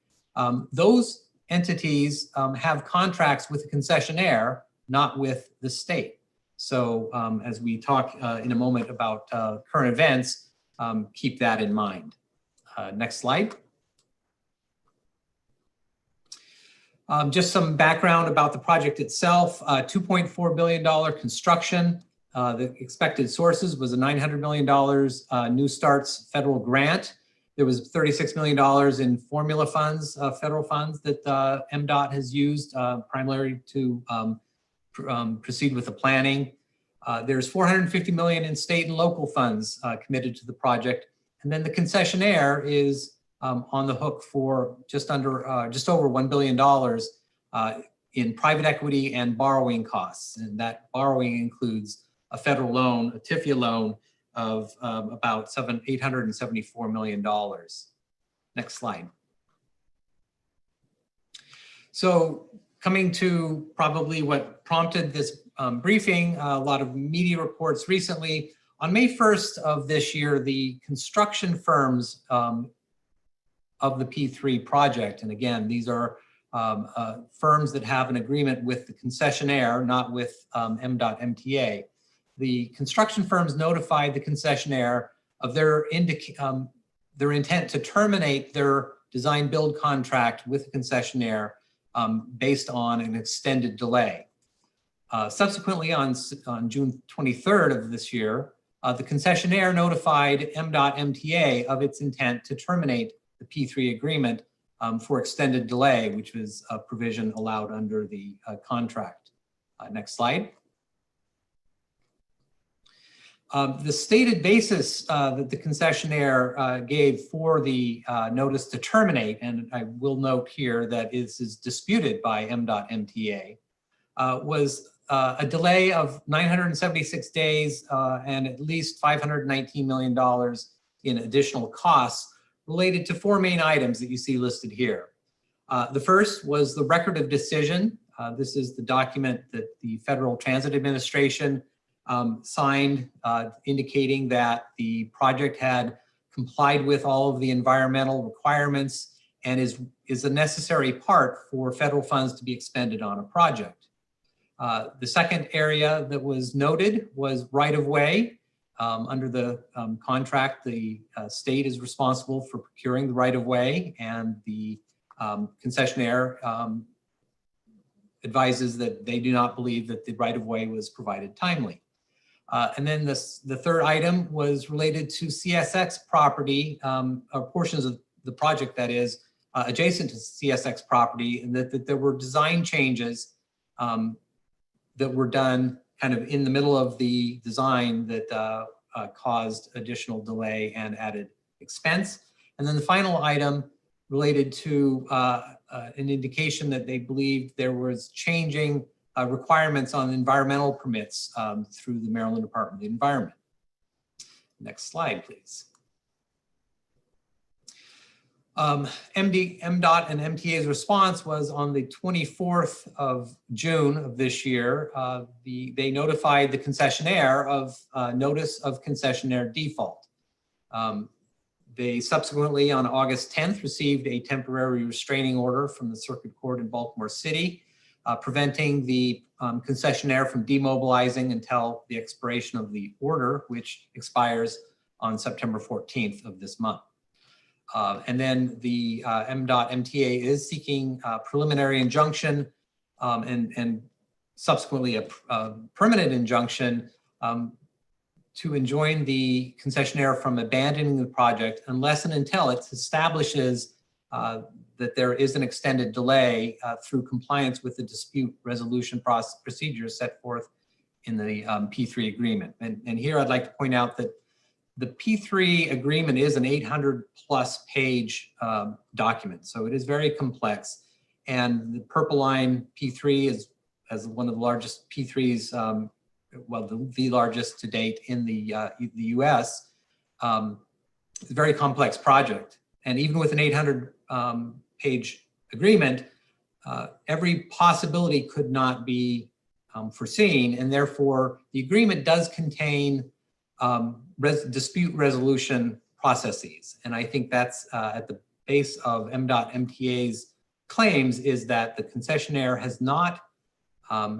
Those entities have contracts with the concessionaire, not with the state. So as we talk in a moment about current events, keep that in mind. Next slide. Just some background about the project itself. $2.4 billion construction. The expected sources was a $900 million New Starts federal grant. There was $36 million in formula funds, federal funds that MDOT has used primarily to proceed with the planning. There's $450 million in state and local funds committed to the project. And then the concessionaire is on the hook for just over $1 billion in private equity and borrowing costs. And that borrowing includes a federal loan, a TIFIA loan, of about $874 million. Next slide. So coming to probably what prompted this briefing, a lot of media reports recently. On May 1st of this year, the construction firms of the P3 project, and again, these are firms that have an agreement with the concessionaire, not with MDOT-MTA. The construction firms notified the concessionaire of their intent to terminate their design build contract with the concessionaire based on an extended delay. Subsequently, on June 23rd of this year, the concessionaire notified MDOT-MTA of its intent to terminate the P3 agreement for extended delay, which was a provision allowed under the contract. Next slide. The stated basis that the concessionaire gave for the notice to terminate, and I will note here that this is disputed by MDOT-MTA, was a delay of 976 days and at least $519 million in additional costs related to 4 main items that you see listed here. The first was the record of decision. This is the document that the Federal Transit Administration signed, indicating that the project had complied with all of the environmental requirements and is a necessary part for federal funds to be expended on a project. The second area that was noted was right-of-way. Under the contract, the state is responsible for procuring the right-of-way, and the concessionaire advises that they do not believe that the right-of-way was provided timely. And then the third item was related to CSX property, or portions of the project that is adjacent to CSX property, and that there were design changes that were done kind of in the middle of the design that caused additional delay and added expense. And then the final item related to an indication that they believed there was changing requirements on environmental permits through the Maryland Department of the Environment. Next slide, please. MDOT and MTA's response was on the 24th of June of this year. They notified the concessionaire of notice of concessionaire default. They subsequently, on August 10th, received a temporary restraining order from the Circuit Court in Baltimore City, preventing the concessionaire from demobilizing until the expiration of the order, which expires on September 14th of this month. And then the MDOT MTA is seeking a preliminary injunction and subsequently a permanent injunction to enjoin the concessionaire from abandoning the project unless and until it establishes that there is an extended delay through compliance with the dispute resolution procedures set forth in the P3 agreement. And here I'd like to point out that the P3 agreement is an 800+ page document, so it is very complex. And the Purple Line P3 is, as one of the largest P3s, well, the largest to date in the U.S. It's a very complex project. And even with an 800 page agreement, every possibility could not be foreseen. And therefore, the agreement does contain dispute resolution processes. And I think that's at the base of MDOT MTA's claims, is that the concessionaire has not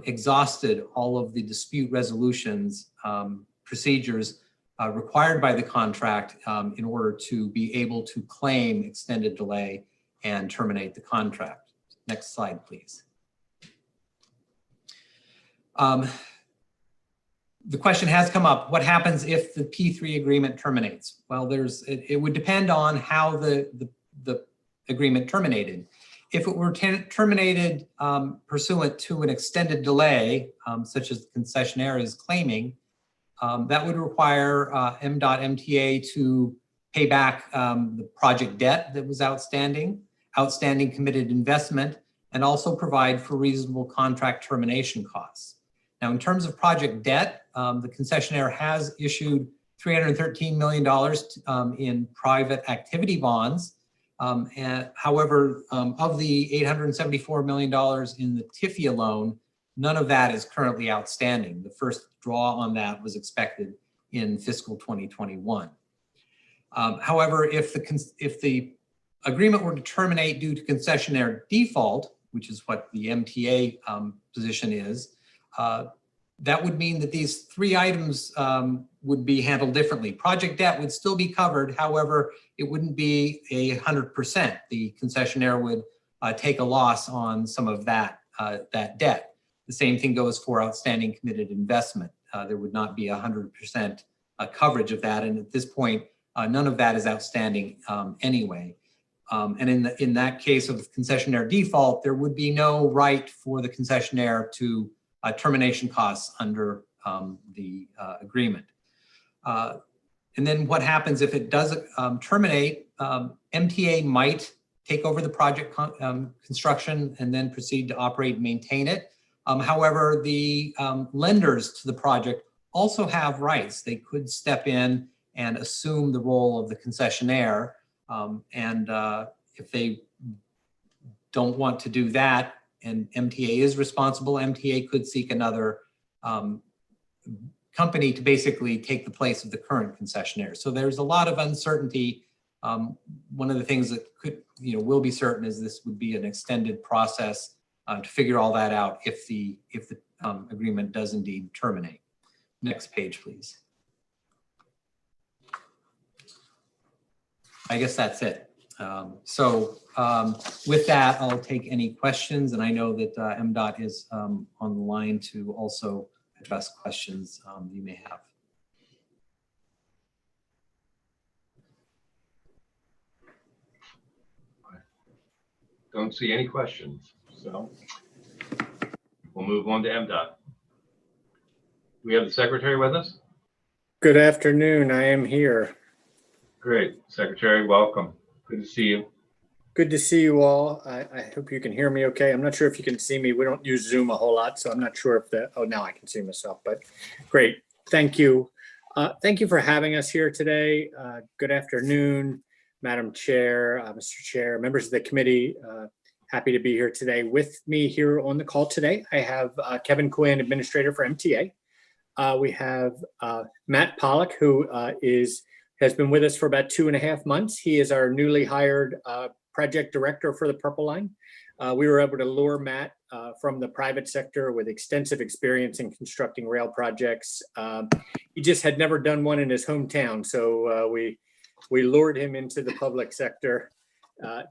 exhausted all of the dispute resolutions procedures required by the contract in order to be able to claim extended delay and terminate the contract. Next slide, please. The question has come up, what happens if the P3 agreement terminates? Well, it would depend on how the agreement terminated. If it were terminated pursuant to an extended delay, such as the concessionaire is claiming, that would require MDOT MTA to pay back the project debt that was outstanding committed investment, and also provide for reasonable contract termination costs. Now, in terms of project debt, the concessionaire has issued $313 million in private activity bonds. However, of the $874 million in the TIFIA loan, none of that is currently outstanding. The first draw on that was expected in fiscal 2021. However, if the agreement were to terminate due to concessionaire default, which is what the MTA position is, that would mean that these three items would be handled differently. Project debt would still be covered. However, it wouldn't be 100%. The concessionaire would take a loss on some of that debt. The same thing goes for outstanding committed investment. There would not be 100% coverage of that. And at this point, none of that is outstanding anyway. And in that case of concessionaire default, there would be no right for the concessionaire to termination costs under the agreement. And then what happens if it does terminate? MTA might take over the project construction and then proceed to operate and maintain it. However, the lenders to the project also have rights. They could step in and assume the role of the concessionaire. And if they don't want to do that, and MTA is responsible, MTA could seek another company to basically take the place of the current concessionaire. So there's a lot of uncertainty. One of the things that will be certain is this would be an extended process to figure all that out if the agreement does indeed terminate. Next page, please. I guess that's it. With that, I'll take any questions, and I know that MDOT is on the line to also address questions you may have. Don't see any questions, so we'll move on to MDOT. We have the secretary with us? Good afternoon. I am here. Great. Secretary, welcome. Good to see you. Good to see you all. I hope you can hear me okay. I'm not sure if you can see me. We don't use Zoom a whole lot, so I'm not sure if now I can see myself, but great. Thank you. Thank you for having us here today. Good afternoon, Madam Chair, Mr. Chair, members of the committee. Happy to be here today. With me here on the call today, I have Kevin Quinn, Administrator for MTA. We have Matt Pollock, who has been with us for about 2.5 months. He is our newly hired project director for the Purple Line. We were able to lure Matt from the private sector with extensive experience in constructing rail projects. He just had never done one in his hometown, so we lured him into the public sector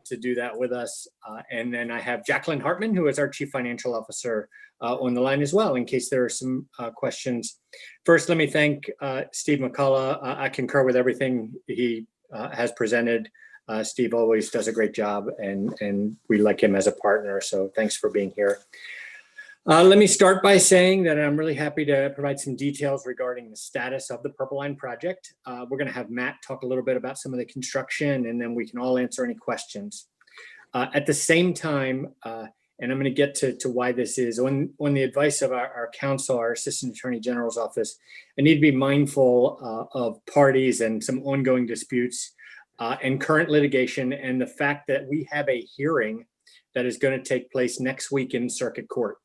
to do that with us. And then I have Jacqueline Hartman, who is our Chief Financial Officer, on the line as well, in case there are some questions. First, let me thank Steve McCullough. I concur with everything he has presented. Steve always does a great job, and we like him as a partner. So thanks for being here. Let me start by saying that I'm really happy to provide some details regarding the status of the Purple Line project. We're going to have Matt talk a little bit about some of the construction, and then we can all answer any questions. At the same time, and I'm going to get to why this is, on the advice of our counsel, our Assistant Attorney General's office, I need to be mindful of parties and some ongoing disputes and current litigation, and the fact that we have a hearing that is going to take place next week in circuit court.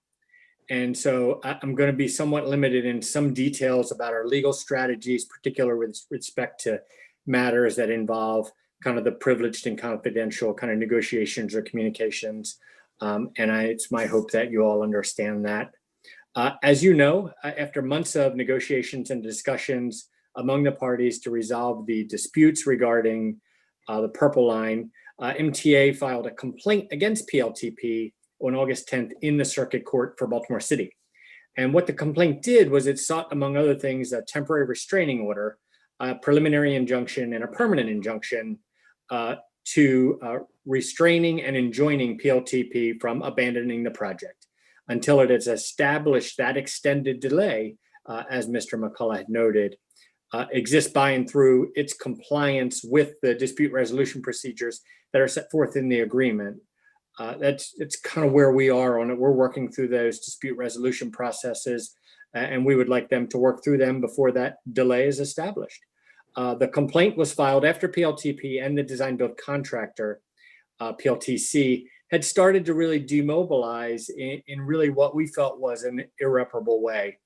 And so I'm going to be somewhat limited in some details about our legal strategies, particularly with respect to matters that involve kind of the privileged and confidential kind of negotiations or communications. It's my hope that you all understand that. As you know, after months of negotiations and discussions among the parties to resolve the disputes regarding the Purple Line, MTA filed a complaint against PLTP on August 10th in the circuit court for Baltimore City. And what the complaint did was it sought, among other things, a temporary restraining order, a preliminary injunction, and a permanent injunction to restraining and enjoining PLTP from abandoning the project until it has established that extended delay, as Mr. McCullough had noted, exists by and through its compliance with the dispute resolution procedures that are set forth in the agreement. It's kind of where we are on it. We're working through those dispute resolution processes, and we would like them to work through them before that delay is established. The complaint was filed after PLTP and the design build contractor, PLTC, had started to really demobilize in really what we felt was an irreparable way,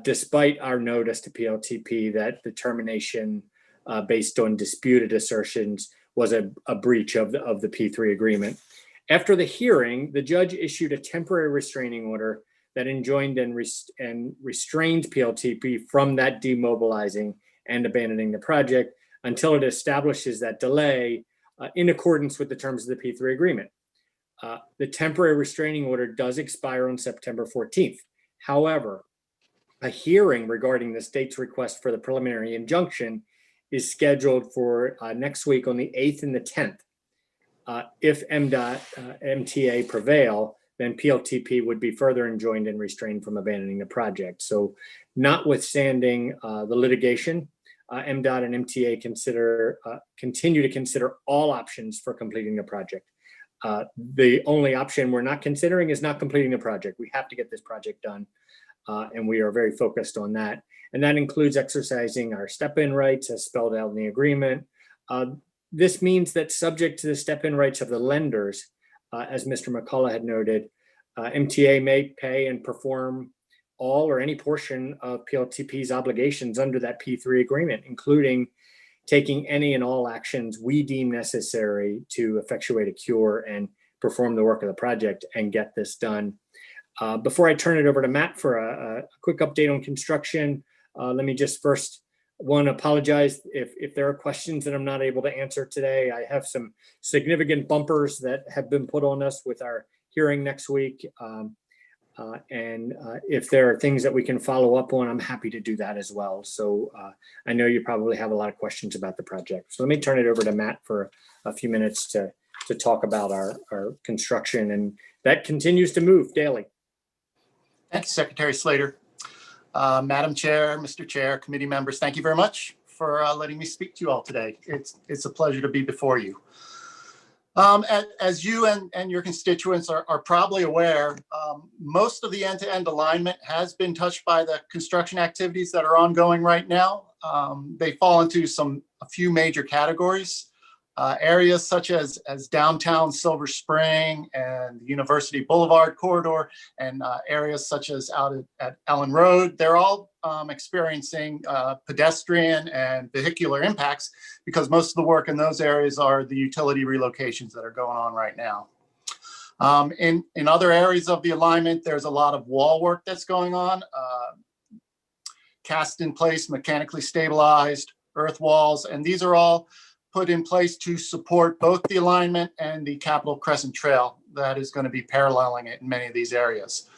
despite our notice to PLTP that the termination based on disputed assertions was a breach of the P3 agreement. After the hearing, the judge issued a temporary restraining order that enjoined and restrained PLTP from that demobilizing and abandoning the project until it establishes that delay in accordance with the terms of the P3 agreement. The temporary restraining order does expire on September 14th. However, a hearing regarding the state's request for the preliminary injunction is scheduled for next week on the 8th and the 10th. If MTA prevail, then PLTP would be further enjoined and restrained from abandoning the project. So notwithstanding the litigation, MDOT and MTA continue to consider all options for completing the project. The only option we're not considering is not completing the project. We have to get this project done, and we are very focused on that. And that includes exercising our step-in rights as spelled out in the agreement. This means that subject to the step-in rights of the lenders, as Mr. McCullough had noted, MTA may pay and perform all or any portion of PLTP's obligations under that P3 agreement, including taking any and all actions we deem necessary to effectuate a cure and perform the work of the project and get this done. Before I turn it over to Matt for a quick update on construction, let me just first apologize if there are questions that I'm not able to answer today. I have some significant bumpers that have been put on us with our hearing next week. And if there are things that we can follow up on, I'm happy to do that as well. So I know you probably have a lot of questions about the project. So let me turn it over to Matt for a few minutes to talk about our construction, and that continues to move daily. Thank you, Secretary Slater. Madam Chair, Mr. Chair, committee members, thank you very much for letting me speak to you all today. It's a pleasure to be before you. As you and your constituents are probably aware, most of the end-to-end alignment has been touched by the construction activities that are ongoing right now. They fall into a few major categories. Areas such as downtown Silver Spring and the University Boulevard corridor, and areas such as out at Ellen Road, they're all experiencing pedestrian and vehicular impacts because most of the work in those areas are the utility relocations that are going on right now. In other areas of the alignment, there's a lot of wall work that's going on. Cast in place, mechanically stabilized earth walls, and these are all put in place to support both the alignment and the Capitol Crescent Trail that is going to be paralleling it in many of these areas.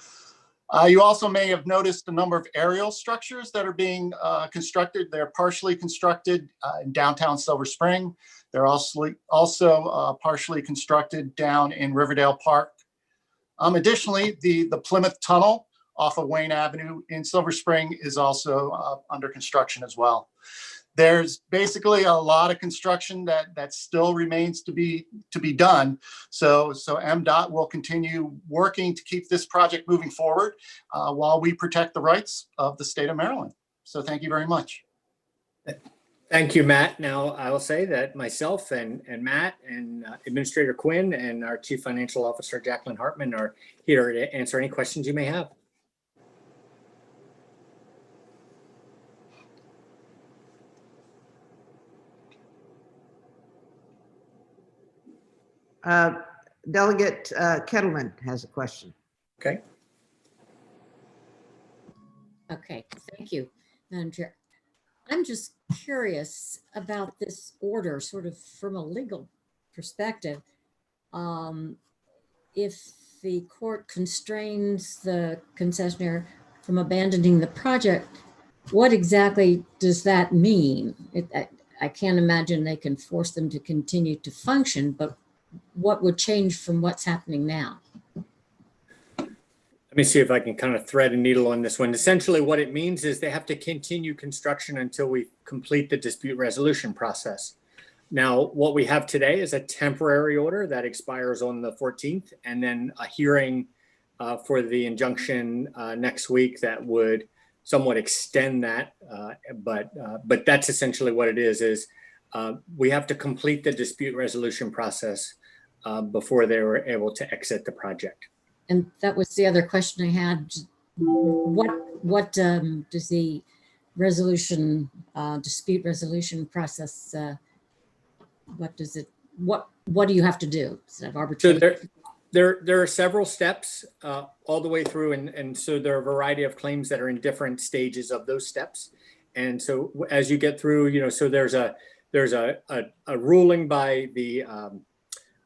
You also may have noticed a number of aerial structures that are being constructed. They're partially constructed in downtown Silver Spring. They're also partially constructed down in Riverdale Park. Additionally, the Plymouth Tunnel off of Wayne Avenue in Silver Spring is also under construction as well. There's basically a lot of construction that still remains to be done. So MDOT will continue working to keep this project moving forward while we protect the rights of the state of Maryland. So thank you very much. Thank you, Matt. Now, I will say that myself and Matt and Administrator Quinn and our Chief Financial Officer, Jacqueline Hartman, are here to answer any questions you may have. Delegate Kettleman has a question. Okay. Okay, thank you, Madam Chair. I'm just curious about this order, sort of from a legal perspective. If the court constrains the concessionaire from abandoning the project, what exactly does that mean? I can't imagine they can force them to continue to function, but what would change from what's happening now? Let me see if I can kind of thread a needle on this one. Essentially, what it means is they have to continue construction until we complete the dispute resolution process. Now, what we have today is a temporary order that expires on the 14th, and then a hearing for the injunction next week that would somewhat extend that. But that's essentially what it is we have to complete the dispute resolution process before they were able to exit the project. And that was the other question I had. What does the resolution, dispute resolution process, what do you have to do? Is that arbitration? So there are several steps all the way through, and so there are a variety of claims that are in different stages of those steps. And so as you get through, so there's a ruling by the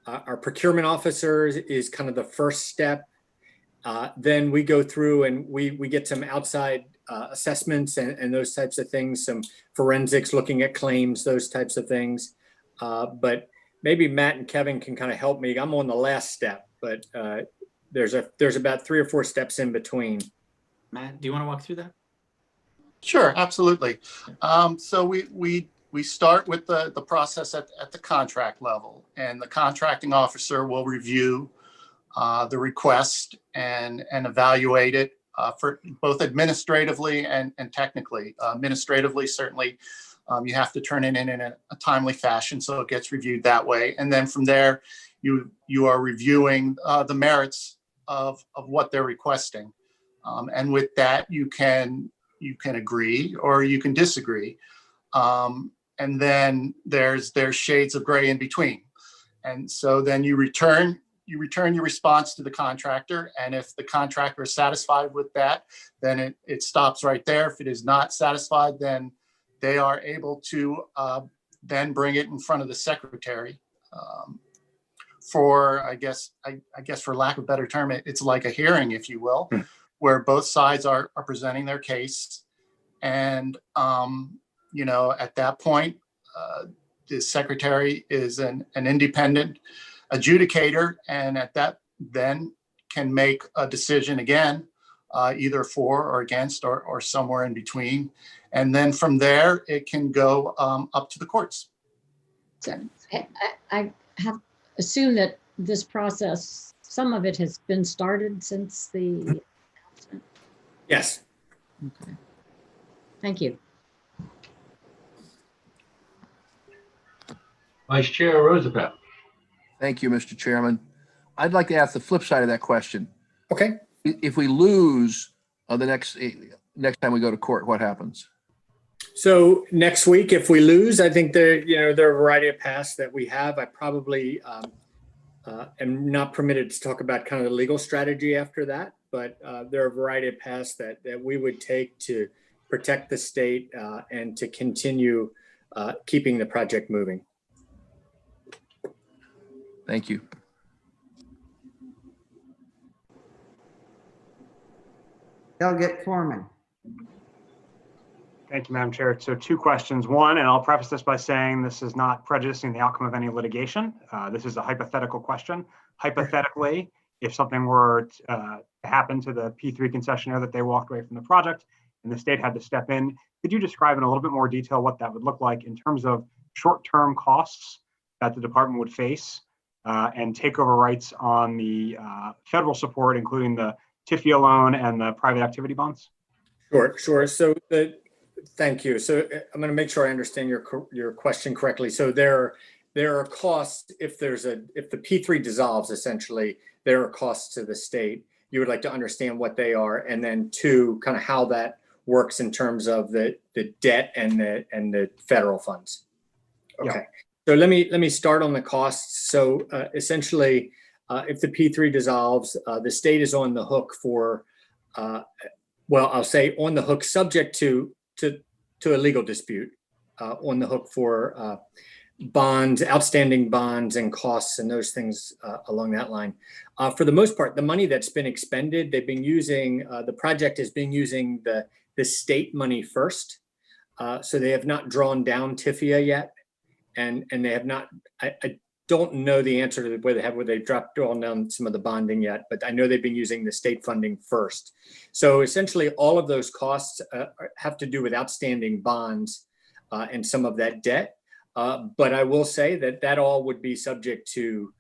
our procurement officers is kind of the first step. Then we go through and we get some outside assessments and those types of things, some forensics looking at claims, those types of things. But maybe Matt and Kevin can kind of help me. I'm on the last step, but there's about 3 or 4 steps in between. Matt, do you want to walk through that? Sure, absolutely. So we start with the process at the contract level, and the contracting officer will review the request and evaluate it for both administratively and technically. Administratively, certainly, you have to turn it in a timely fashion, so it gets reviewed that way. And then from there, you are reviewing the merits of what they're requesting. And with that, you can agree or you can disagree. And then there's shades of gray in between. And so then you return your response to the contractor. And if the contractor is satisfied with that, then it stops right there. If it is not satisfied, then they are able to then bring it in front of the secretary for, I guess for lack of a better term, it's like a hearing, if you will, where both sides are presenting their case. And, at that point, the secretary is an independent adjudicator, and at that then can make a decision again, either for or against or somewhere in between. And then from there, it can go up to the courts. So I have assumed that this process, some of it has been started since the announcement. Yes. Okay. Thank you. Vice Chair Roosevelt. Thank you, Mr. Chairman. I'd like to ask the flip side of that question. Okay. If we lose the next time we go to court, what happens? So next week, if we lose, I think there are a variety of paths that we have. I probably am not permitted to talk about kind of the legal strategy after that, but there are a variety of paths that we would take to protect the state and to continue keeping the project moving. Thank you. Delegate Corman. Thank you, Madam Chair. So 2 questions. One, and I'll preface this by saying this is not prejudicing the outcome of any litigation. This is a hypothetical question. Hypothetically, if something were to happen to the P3 concessionaire that they walked away from the project and the state had to step in, could you describe in a little bit more detail what that would look like in terms of short-term costs that the department would face and takeover rights on the federal support, including the TIFIA loan and the private activity bonds? Sure. So thank you. So I'm going to make sure I understand your question correctly. So there are costs if the P3 dissolves, essentially, there are costs to the state. You would like to understand what they are, and then 2, kind of how that works in terms of the debt and the federal funds. Okay. Yeah. So let me start on the costs. So essentially, if the P3 dissolves, the state is on the hook for, I'll say on the hook subject to a legal dispute, on the hook for bonds, outstanding bonds and costs and those things along that line. For the most part, the money that's been expended, they've been using, the project has been using the state money first. So they have not drawn down TIFIA yet. And they have not, I don't know the answer to whether they've drawn down some of the bonding yet, but I know they've been using the state funding first. So essentially all of those costs have to do with outstanding bonds and some of that debt. But I will say that all would be subject to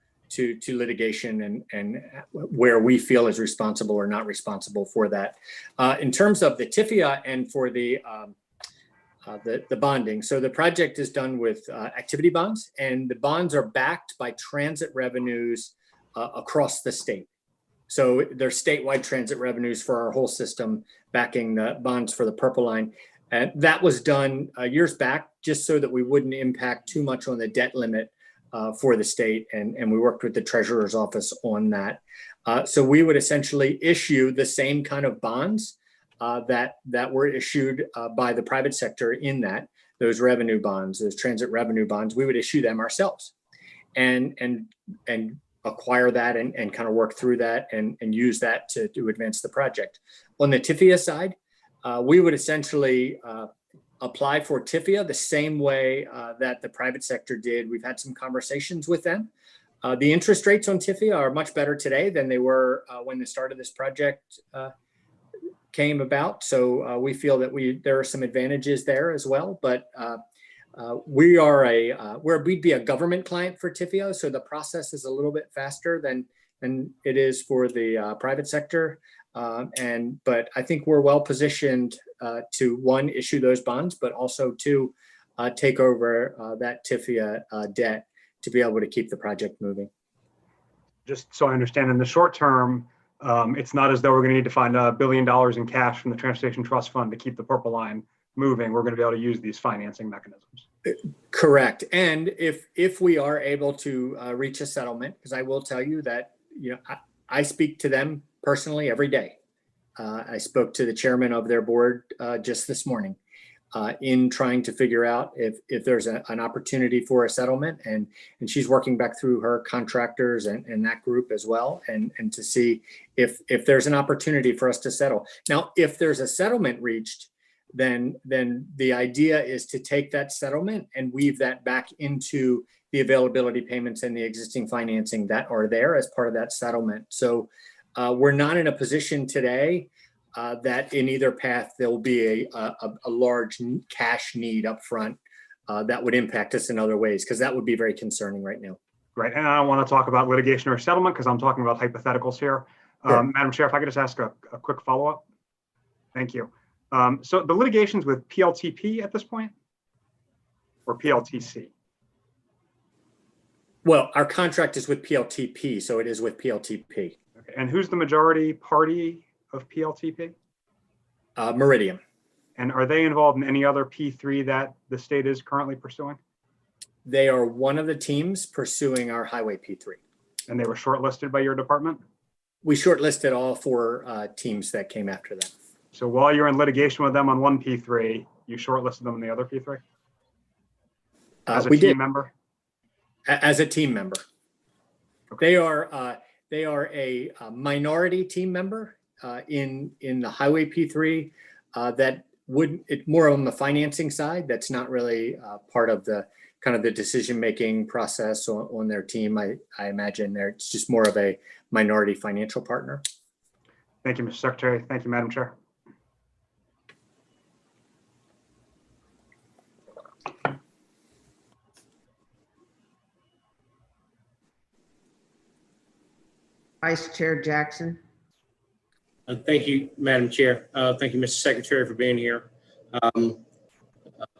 litigation and where we feel is responsible or not responsible for that. In terms of the TIFIA and for the bonding. So the project is done with activity bonds, and the bonds are backed by transit revenues across the state. So there's statewide transit revenues for our whole system backing the bonds for the Purple Line. And that was done years back just so that we wouldn't impact too much on the debt limit for the state. And we worked with the Treasurer's Office on that. So we would essentially issue the same kind of bonds that were issued by the private sector in those revenue bonds, those transit revenue bonds. We would issue them ourselves and acquire that and kind of work through that and use that to advance the project. On the TIFIA side, we would essentially apply for TIFIA the same way that the private sector did. We've had some conversations with them. The interest rates on TIFIA are much better today than they were when the start of this project came about. So we feel that there are some advantages there as well, but we'd be a government client for TIFIA. So the process is a little bit faster than it is for the private sector. But I think we're well positioned to, 1, issue those bonds, but also 2, take over that TIFIA debt to be able to keep the project moving. Just so I understand, in the short term, it's not as though we're going to need to find $1 billion in cash from the Transportation Trust Fund to keep the Purple Line moving. We're going to be able to use these financing mechanisms. Correct. And if we are able to reach a settlement, because I will tell you that I speak to them personally every day. I spoke to the chairman of their board just this morning in trying to figure out if there's an opportunity for a settlement, and she's working back through her contractors and that group as well, and to see if there's an opportunity for us to settle. Now, if there's a settlement reached, then the idea is to take that settlement and weave that back into the availability payments and the existing financing that are there as part of that settlement. So we're not in a position today that in either path there will be a large cash need up front that would impact us in other ways, because that would be very concerning right now. Right, and I don't want to talk about litigation or settlement because I'm talking about hypotheticals here. Sure. Madam Chair, if I could just ask a quick follow-up. Thank you. So the litigation's with PLTP at this point, or PLTC? Well, our contract is with PLTP, so it is with PLTP. Okay. And who's the majority party of PLTP? Meridian. And are they involved in any other P3 that the state is currently pursuing? They are one of the teams pursuing our Highway P3. And they were shortlisted by your department? We shortlisted all 4 teams that came after that. So while you're in litigation with them on one P3, you shortlisted them on the other P3? As a We team did. member? As a team member. They are a minority team member in the highway P3 that it's more on the financing side. That's not really part of the kind of the decision-making process on their team. I imagine it's just more of a minority financial partner. Thank you, Mr. Secretary. Thank you, Madam Chair. Vice Chair Jackson. Thank you, Madam Chair. Thank you, Mr. Secretary, for being here.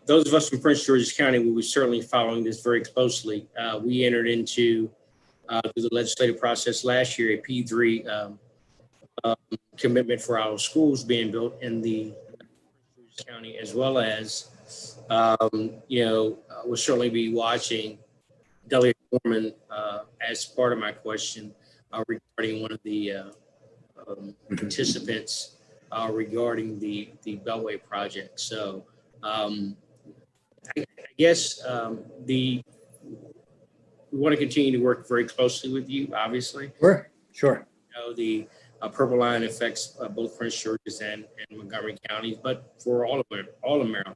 Those of us from Prince George's County will be certainly following this very closely. We entered into through the legislative process last year a P3 commitment for our schools being built in the county, as well as we'll certainly be watching Delegate Foreman as part of my question regarding one of the participants regarding the Beltway project. So I guess we want to continue to work very closely with you, obviously. Sure. The Purple Line affects both Prince George's and Montgomery counties, but for all of Maryland.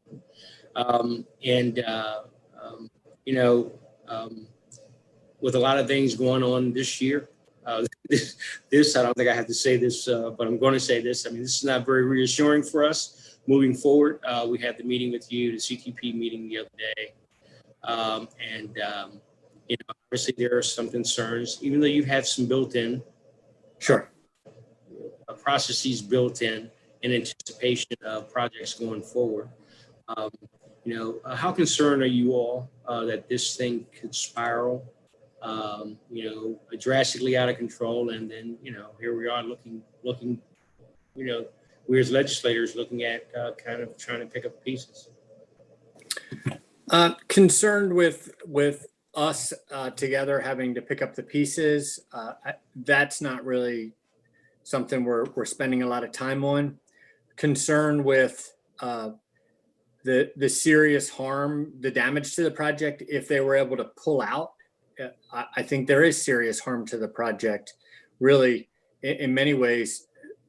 With a lot of things going on this year, this I don't think I have to say this, but I'm going to say this. I mean, this is not very reassuring for us moving forward. We had the meeting with you, the CTP meeting the other day, obviously there are some concerns, even though you have some built-in, processes built in anticipation of projects going forward. How concerned are you all that this thing could spiral? Drastically out of control, and then here we are looking, we as legislators looking at kind of trying to pick up pieces. Concerned with us together having to pick up the pieces. That's not really something we're spending a lot of time on. Concerned with the serious harm, the damage to the project if they were able to pull out. I think there is serious harm to the project, really, in many ways,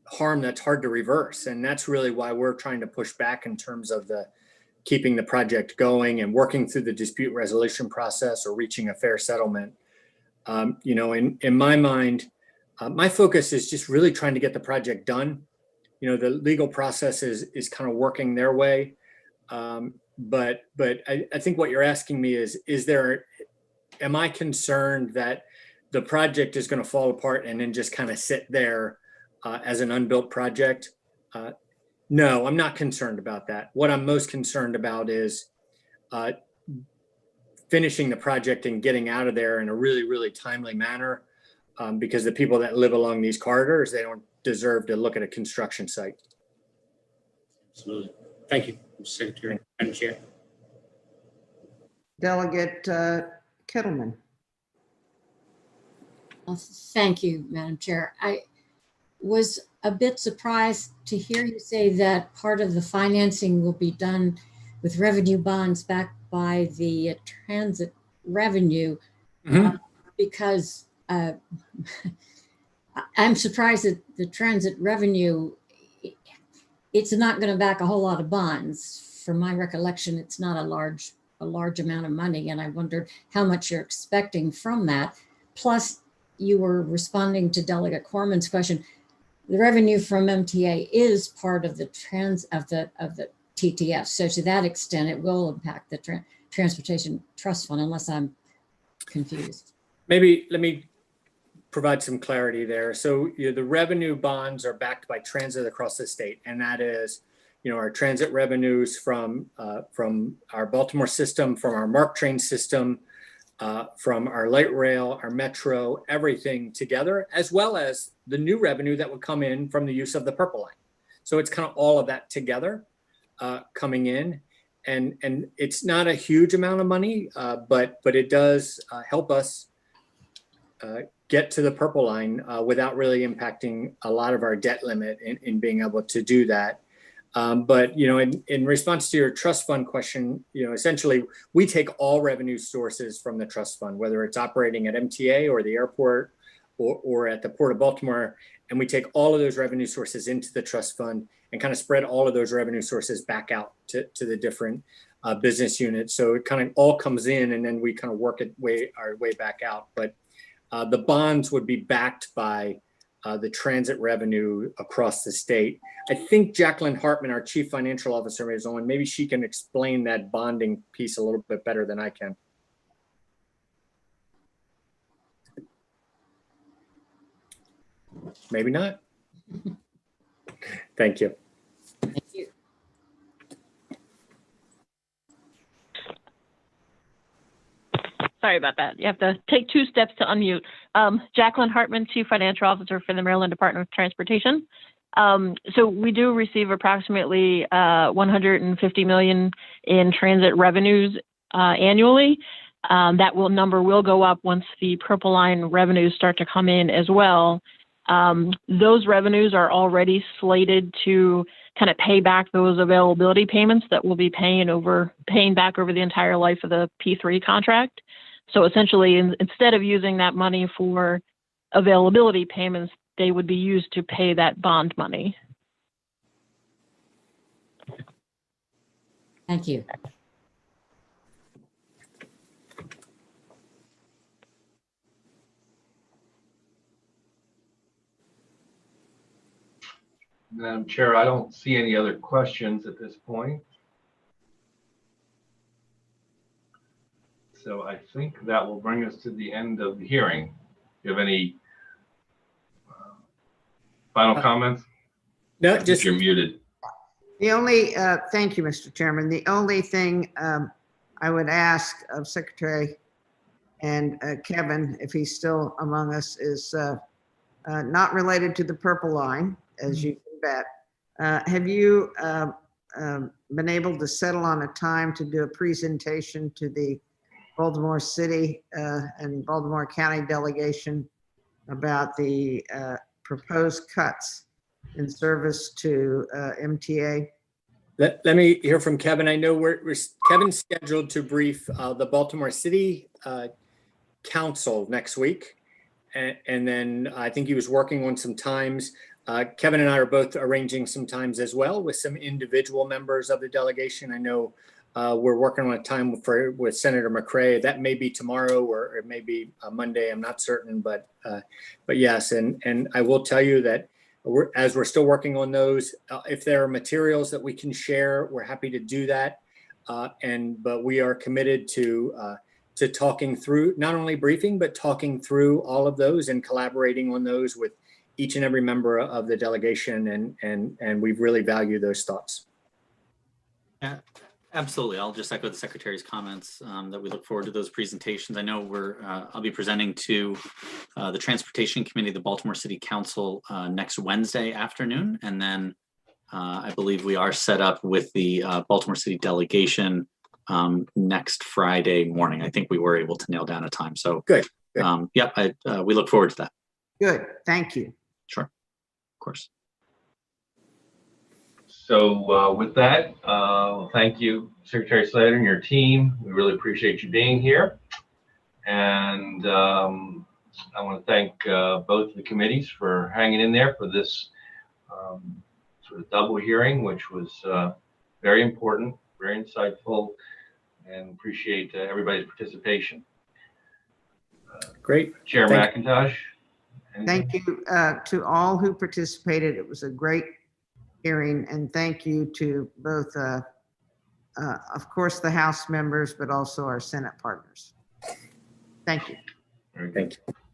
harm that's hard to reverse. And that's really why we're trying to push back in terms of keeping the project going and working through the dispute resolution process or reaching a fair settlement. In my mind, my focus is just really trying to get the project done. The legal process is kind of working their way. But I think what you're asking me is am I concerned that the project is going to fall apart and then just kind of sit there as an unbuilt project? No, I'm not concerned about that. What I'm most concerned about is finishing the project and getting out of there in a really, really timely manner, because the people that live along these corridors, they don't deserve to look at a construction site. Absolutely. Thank you, Mr. Secretary. Madam Chair. Delegate Kittleman. Well, thank you, Madam Chair. I was a bit surprised to hear you say that part of the financing will be done with revenue bonds backed by the transit revenue, because I'm surprised that the transit revenue, it's not going to back a whole lot of bonds. From my recollection, it's not a large amount of money, and I wondered how much you're expecting from that. Plus, you were responding to Delegate Corman's question. The revenue from MTA is part of the TTF, so to that extent, it will impact the Transportation Trust Fund, unless I'm confused. Maybe let me provide some clarity there. So the revenue bonds are backed by transit across the state, and that is, our transit revenues from our Baltimore system, from our MARC train system, from our light rail, our metro, everything together, as well as the new revenue that would come in from the use of the Purple Line. So it's kind of all of that together coming in, and it's not a huge amount of money, but it does help us get to the purple line without really impacting a lot of our debt limit in being able to do that. But, you know, in response to your trust fund question, you know, essentially we take all revenue sources from the trust fund, whether it's operating at MTA or the airport or at the Port of Baltimore, and we take all of those revenue sources into the trust fund and kind of spread all of those revenue sources back out to the different business units. So it kind of all comes in and then we kind of work our way back out. But the bonds would be backed by the transit revenue across the state. I think Jacqueline Hartman, our Chief Financial Officer, is on. Maybe she can explain that bonding piece a little bit better than I can. Maybe not. Thank you. Thank you. Sorry about that. You have to take 2 steps to unmute. Jacqueline Hartman, Chief Financial Officer for the Maryland Department of Transportation. So we do receive approximately $150 million in transit revenues annually. That number will go up once the Purple Line revenues start to come in as well. Those revenues are already slated to kind of pay back those availability payments that we'll be paying back over the entire life of the P3 contract. So essentially, instead of using that money for availability payments, they would be used to pay that bond money. Thank you. Madam Chair, I don't see any other questions at this point. So I think that will bring us to the end of the hearing. Do you have any final comments? No, just you're muted. The only, thank you, Mr. Chairman. The only thing I would ask of Secretary and Kevin, if he's still among us, is not related to the Purple Line, as you can bet. Have you been able to settle on a time to do a presentation to the Baltimore City and Baltimore County delegation about the proposed cuts in service to MTA? Let me hear from Kevin. I know Kevin's scheduled to brief the Baltimore City Council next week. And then I think he was working on some times. Kevin and I are both arranging some times as well with some individual members of the delegation. I know we're working on a time with Senator McCray. That may be tomorrow or it may be Monday. I'm not certain, but yes. And I will tell you that as we're still working on those, if there are materials that we can share, we're happy to do that. But we are committed to talking through, not only briefing, but talking through all of those and collaborating on those with each and every member of the delegation. And we really value those thoughts. Yeah, absolutely. I'll just echo the Secretary's comments that we look forward to those presentations. I know I'll be presenting to the Transportation Committee, the Baltimore City Council next Wednesday afternoon. And then I believe we are set up with the Baltimore City delegation next Friday morning. I think we were able to nail down a time. So good. Yeah, we look forward to that. Good. Thank you. Sure. Of course. So with that, thank you, Secretary Slater and your team. We really appreciate you being here. And I want to thank both of the committees for hanging in there for this sort of double hearing, which was very important, very insightful, and appreciate everybody's participation. Great. Chair McIntosh. Thank you to all who participated. It was a great hearing, and thank you to both, of course, the House members, but also our Senate partners. Thank you. Thank you.